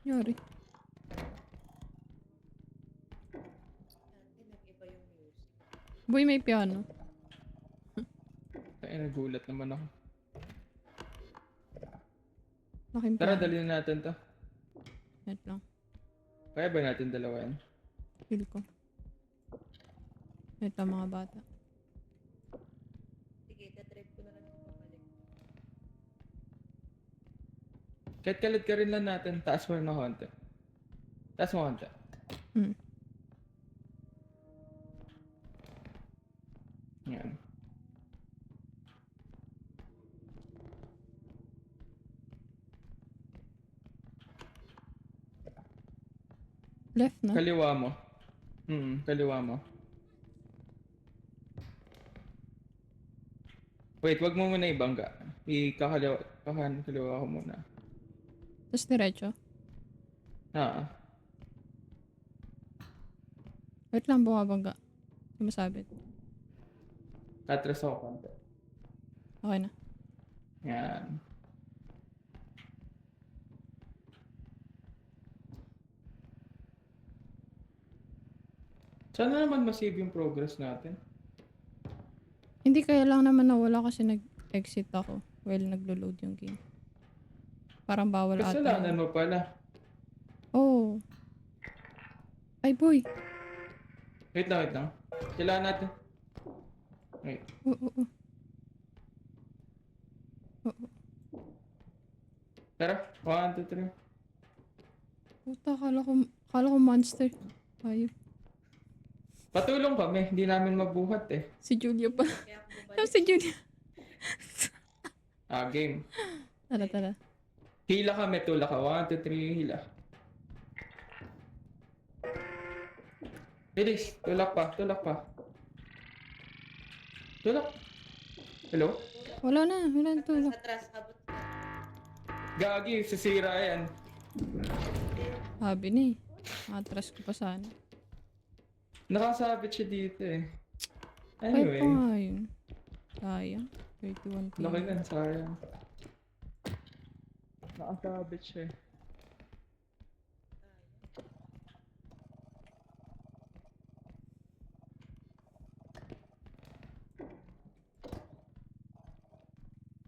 Yari. Dati nag-iba yung music. Boy, may piano. Kaya nagulat naman ako. Laking Tara, piano. dalhin natin to. Wait lang. Kaya ba natin 2 yan? Feel ko. Wait lang mga bata. Sige, tatrip ko na lang yung pabalik. Kahit kalit ka rin lang natin, taas mo na konti. Taas mo konti. Hmm. Yan. Left na. Kaliwa mo. Kaliwa mo. Wait, wag mo muna ibangga. Kaliwa ko muna. Tapos diretso. Wait lang, bumabangga. Sumasabit. Tatras ako konti. Okay na. Yan. Sana naman masave yung progress natin. Hindi kaya lang naman nawala kasi nag-exit ako while naglo-load yung game. Parang bawal ata. Kasalanan mo pala. Oh. Ay boy. Wait lang. Kailangan natin. Wait. Oo. Tara. 1, 2, 3. Puta, kala ko monster. Ayop. Patulong kami. Hindi namin mabuhat eh. Si Julia pa. Kaya ako bumalik. Si Julia. Game. Tara. Hila kami. Tula ka. 1, 2, 3. Hila. Bilis. Tulak pa. Tulak. Hello? Wala na tulog. Atras, abot ka. Gagi. Sisira yan. Sabi ni. Atras ko pa sana. Nakasabit siya dito eh. Ay Anyway. pa nga yun. Sayang. 31 Laki PM. nun, sayang. Nakasabit siya eh.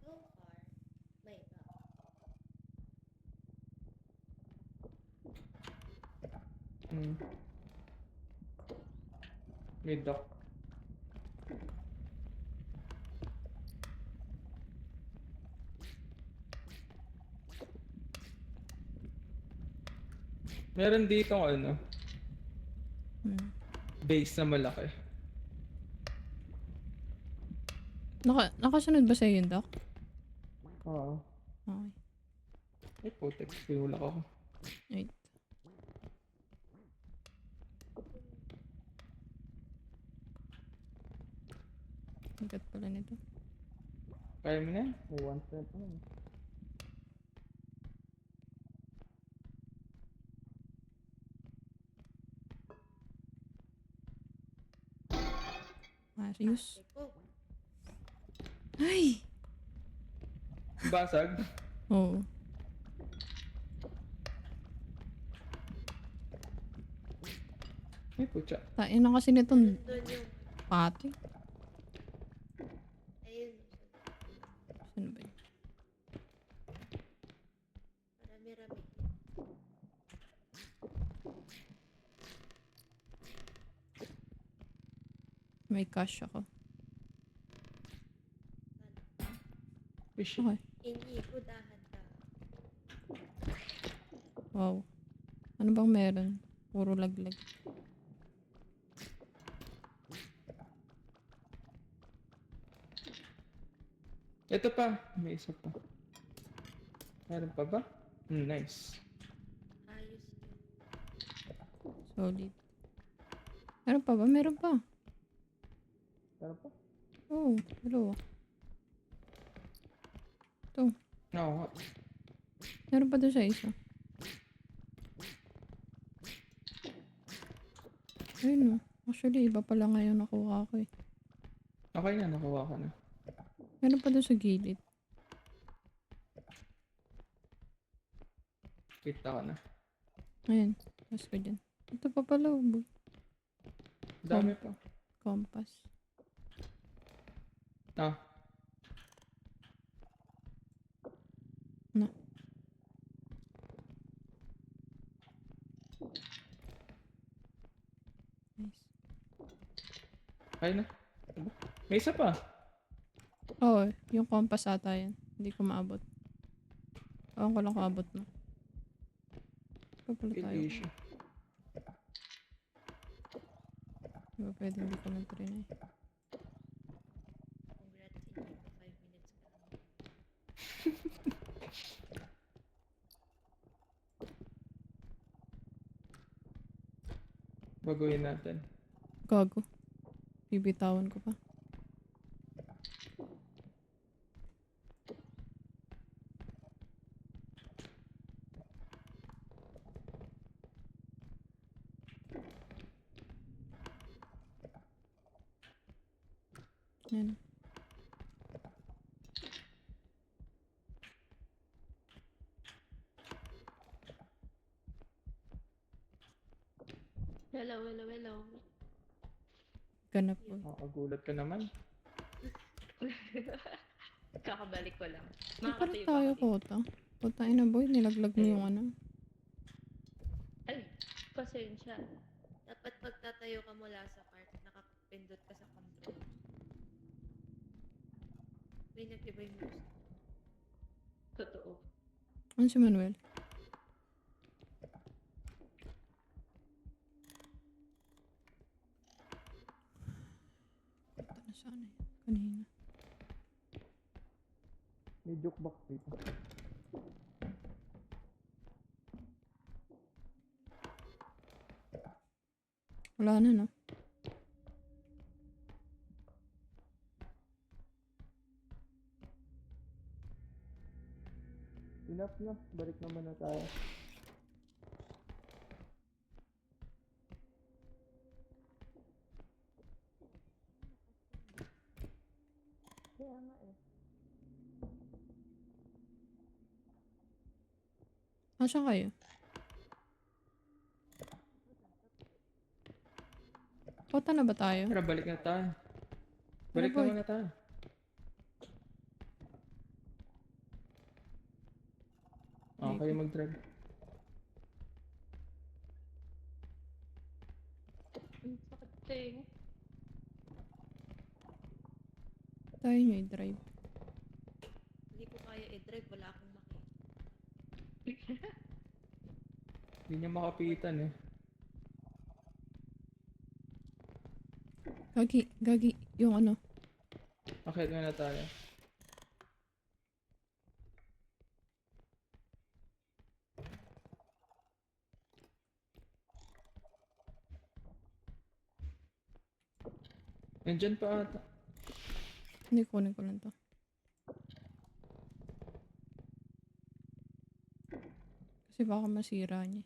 So far, may iba. Hmm. May dock. Meron dito ano, Hmm. base na malaki. Nakasunod ba sa'yo yung doc? Oo. Okay. Ay, putek. Sinulak ako. Wait. Bigat pala nito. Kaya mo na yan? May 1 cent naman. Marius. Eko, Ay! Basag? Oo. Ay, putya. Tain na kasi nitong doon yung, pati. ayun, Saan ba yun? marami-rami. May cash ako. Fish. Okay. Hindi, udahan ka. Wow. Ano bang meron? Puro laglag. Ito pa. May isa pa. Meron pa ba? Nice. Ayos yun. Solid. Meron pa ba? Meron pa. Meron pa? Oo. Dalawa. Ito. Oo nga. Meron pa doon sa isa. Ayun o. Actually, iba pala ngayon nakuha ko eh. Okay na, nakuha ko na. Meron pa doon sa gilid. Kita ko na. Ayan. Tapos ko dyan. Ito pa pala. Dami pa. Compass. Ah, No. Nice. ay na. May isa pa. Oo. Yung compass ata yan. Hindi ko maabot. Ewan ko lang kung abot mo. Pa pala tayo. Hindi siya. Diba pwede hindi ko lang trinay. Congrats, hindi ko 5 minutes ka lang. Baguhin natin. Gago. Bibitawan ko pa. Yan. Hello, hello, hello. Ganap po. Nakakagulat ka naman. Kakabalik ko lang. Di pala Makakatayo ba tayo ako dito? kota. Puta ina boy. Nilaglag mo yung ano. Ay, pasensya. Dapat pagtatayo ka mula sa cart, nakapindot ka sa control. May nag-iba yung mouse. Totoo. Ano si Manuel? Puta na sana yun. Kanina. May jukebox dito. Wala na no. Enough na. Balik naman na tayo. Kaya nga eh. Nasaan kayo? Kota na ba tayo? Tara, balik na tayo. Tara, Balik na boy. muna tayo. Okay, mag-drive. Ang sakit sa'yo. Tayo nyo i-drive. Hindi ko kaya i-drive, wala akong makita. Hindi niya makapitan eh. Gagi, yung ano. Akit nga na tayo. Nandyan pa ata. Hindi, kunin ko lang to. Kasi baka masira niya.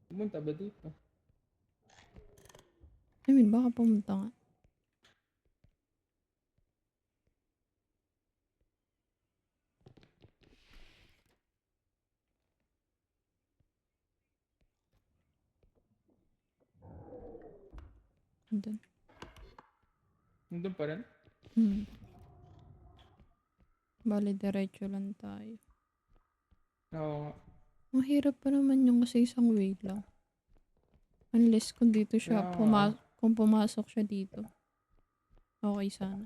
Pumunta ba dito? I mean, baka pumunta nga. Andun. Nandun pa rin? Bali, diretso lang tayo. Oo nga. Mahirap pa naman yung kasi isang way lang. Unless kung dito siya, Kaya nga. kung pumasok siya dito. Okay sana.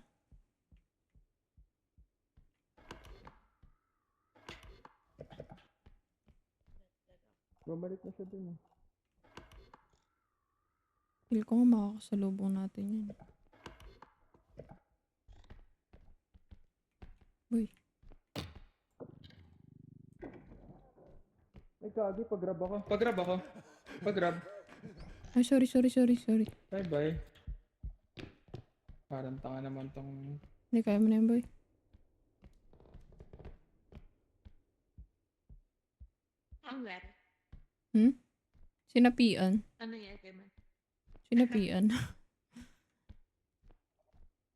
Bumalik na siya dun eh. Feel ko nga makakasalubong natin yan. Uy, Ay, kagi, pag-grab ako. Pag-grab ako. Pag-grab. ay sorry. Bye-bye. Parang tanga naman tong... Hindi, kaya mo na yun, boy. Ang wer. Sinapian. Ano yan, Kevin? Sinapian.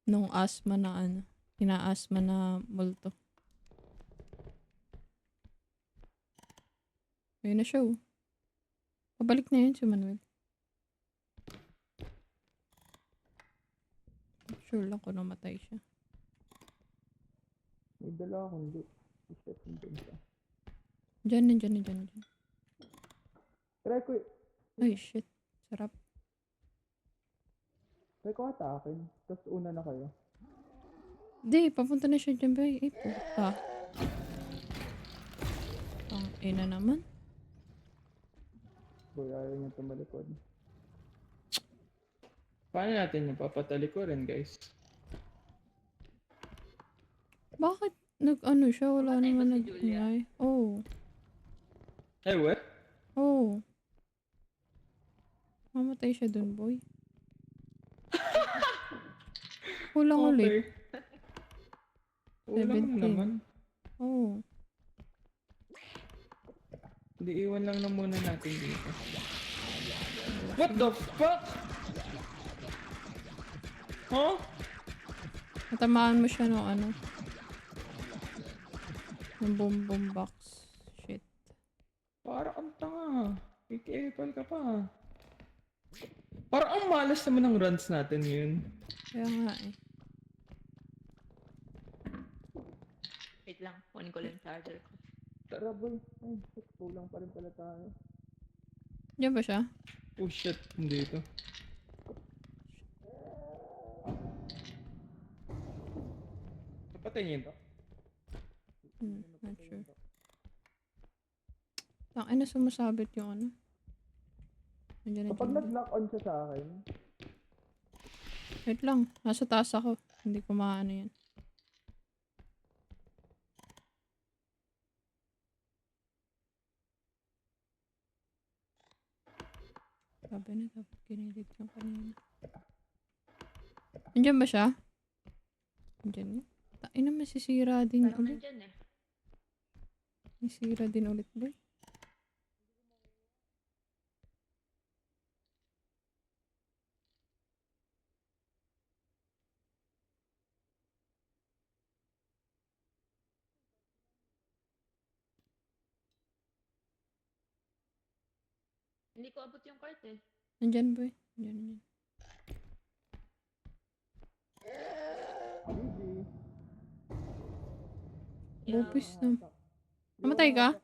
Nung asthma na ano. Ina-asthma na multo. Ayun na siya, oh. Pabalik na yun si Manuel. Sure lang kung namatay siya. May dala akong loot. Shit, nandun siya. Diyan. Try ko Ay, shit. Sarap. Try ko atakin. Tapos una na kayo. Di, papunta na siya dyan, boy. Eh, puta. Ang ina naman. Boy, ayaw niya tumalikod. Paano natin yung papatalikurin, guys? Bakit nag-ano siya? Wala Mamatay ba naman si Julia? nag-ingay. Oh. Eh, what? Oh. Mamatay siya dun, boy. Kulang ulit. Kulang 17. naman. Oh. Hindi, iwan lang na muna natin dito. What the fuck? Huh? Natamaan mo siya ng ano. Ng boom box. Shit. Para kang tanga. Ikiepal ka pa. Parang ang malas naman ng runs natin yun. Kaya nga eh. Wait lang, kunin ko lang yung charger ko. Tara boy. Ay, shit. Kulang pa rin pala tayo. Diyan ba siya? Oh shit. Hindi ito. Napatay niyo ito? Not sure. Tangina na sumasabit yung ano. Nandiyan na Kapag dyan. nag-lock on siya sa akin, Wait lang. Nasa taas ako. Hindi ko maano yan. Sabi na dapat kinilig yung kanina. Nandiyan ba siya? Nandiyan. Tain na masisira din Parang ulit. nandyan eh. Masisira din ulit boy. Hindi ko abot yung cart eh. Nandyan, boy. Nandyan. Bopis na. Namatay ka?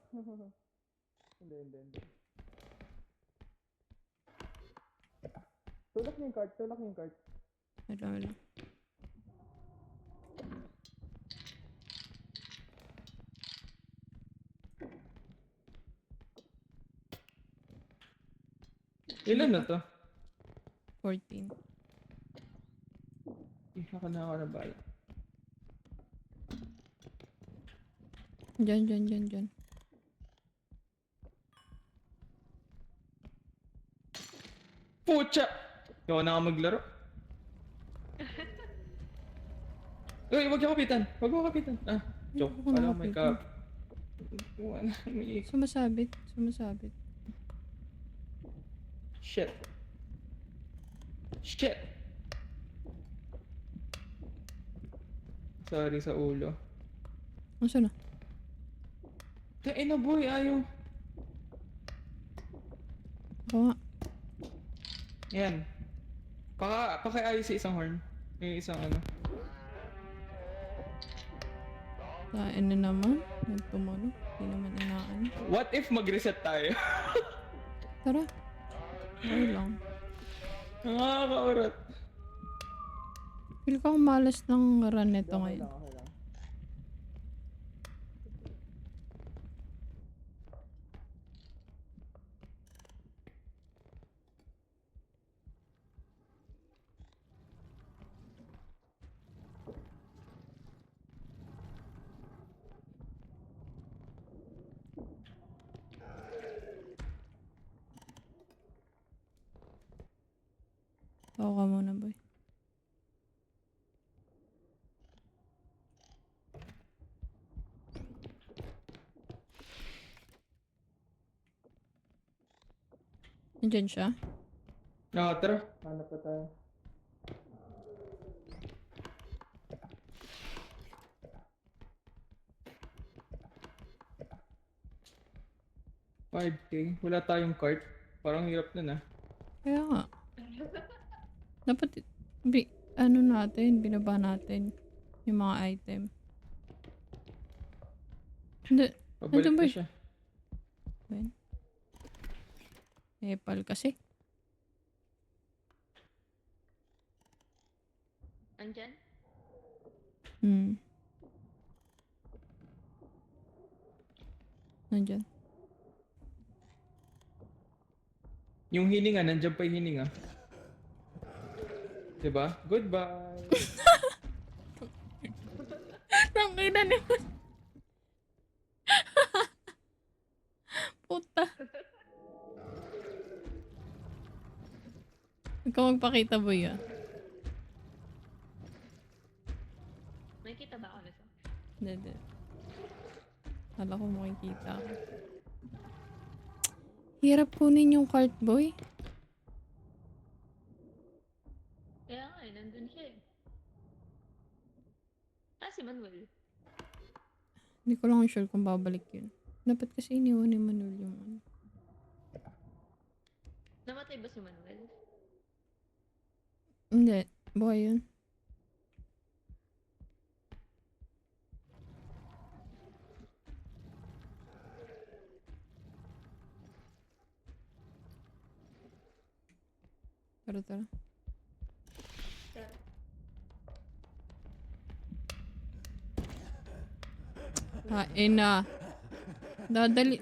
Hindi. Tulak niyo yung cart. Wala. Ilan na to? 14. Naka na ako na bala. Dyan. Pucha! Ikaw na nga maglaro. Uy, wag niyo kapitan. Ah, joke. Ako Wala na may kapitan. kap. Wala, may Sumasabit. Shit. Sorry sa ulo. Nasaan na? Tain na boy, ayaw. Ako nga. Yan. Pakiayos sa isang horn. Yung isang ano. Kain na naman. Nagtumalo. Hindi naman inaan. What if mag-reset tayo? Tara. Okay lang. Nakakaurat. Feel ko ang malas ng run nito ngayon. Ako ka muna, boy. Nandyan siya? Tara. Hanap pa tayo. $5K. Wala tayong cart. Parang hirap nun ah. Kaya nga. Dapat, binaba natin yung mga item. Hindi. Pabalik Nandun ba na eh? siya. Epal kasi. Andyan? Nandyan. Yung hininga, nandiyan pa yung hininga. Diba? Goodbye! Tangina naman. Puta. Ikaw magpakita, boy, ah. Nakikita ba ako nito? Hindi. Kala ko makikita ako. Hirap kunin yung cart, boy. Kaya nga eh, nandun siya eh. Si Manuel. Hindi ko lang sure kung babalik yun. Dapat kasi iniwan ni Manuel yung ano. Namatay ba si Manuel? Hindi. Buhay yun. Tara. Kain na. Dadali.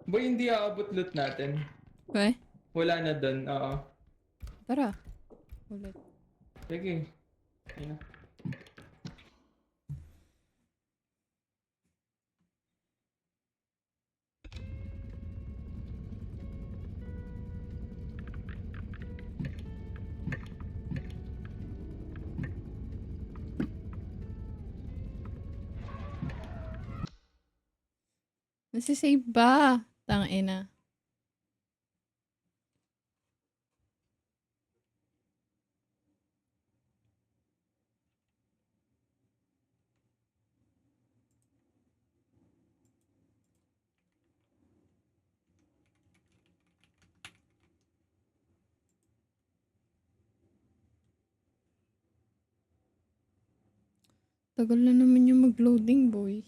Boy, hindi aabot loot natin. Okay? Wala na dun, oo. Tara. Ulit. Sige. Ayun na. Nasisave ba? Tangina. Tagal na naman yung mag-loading, boy.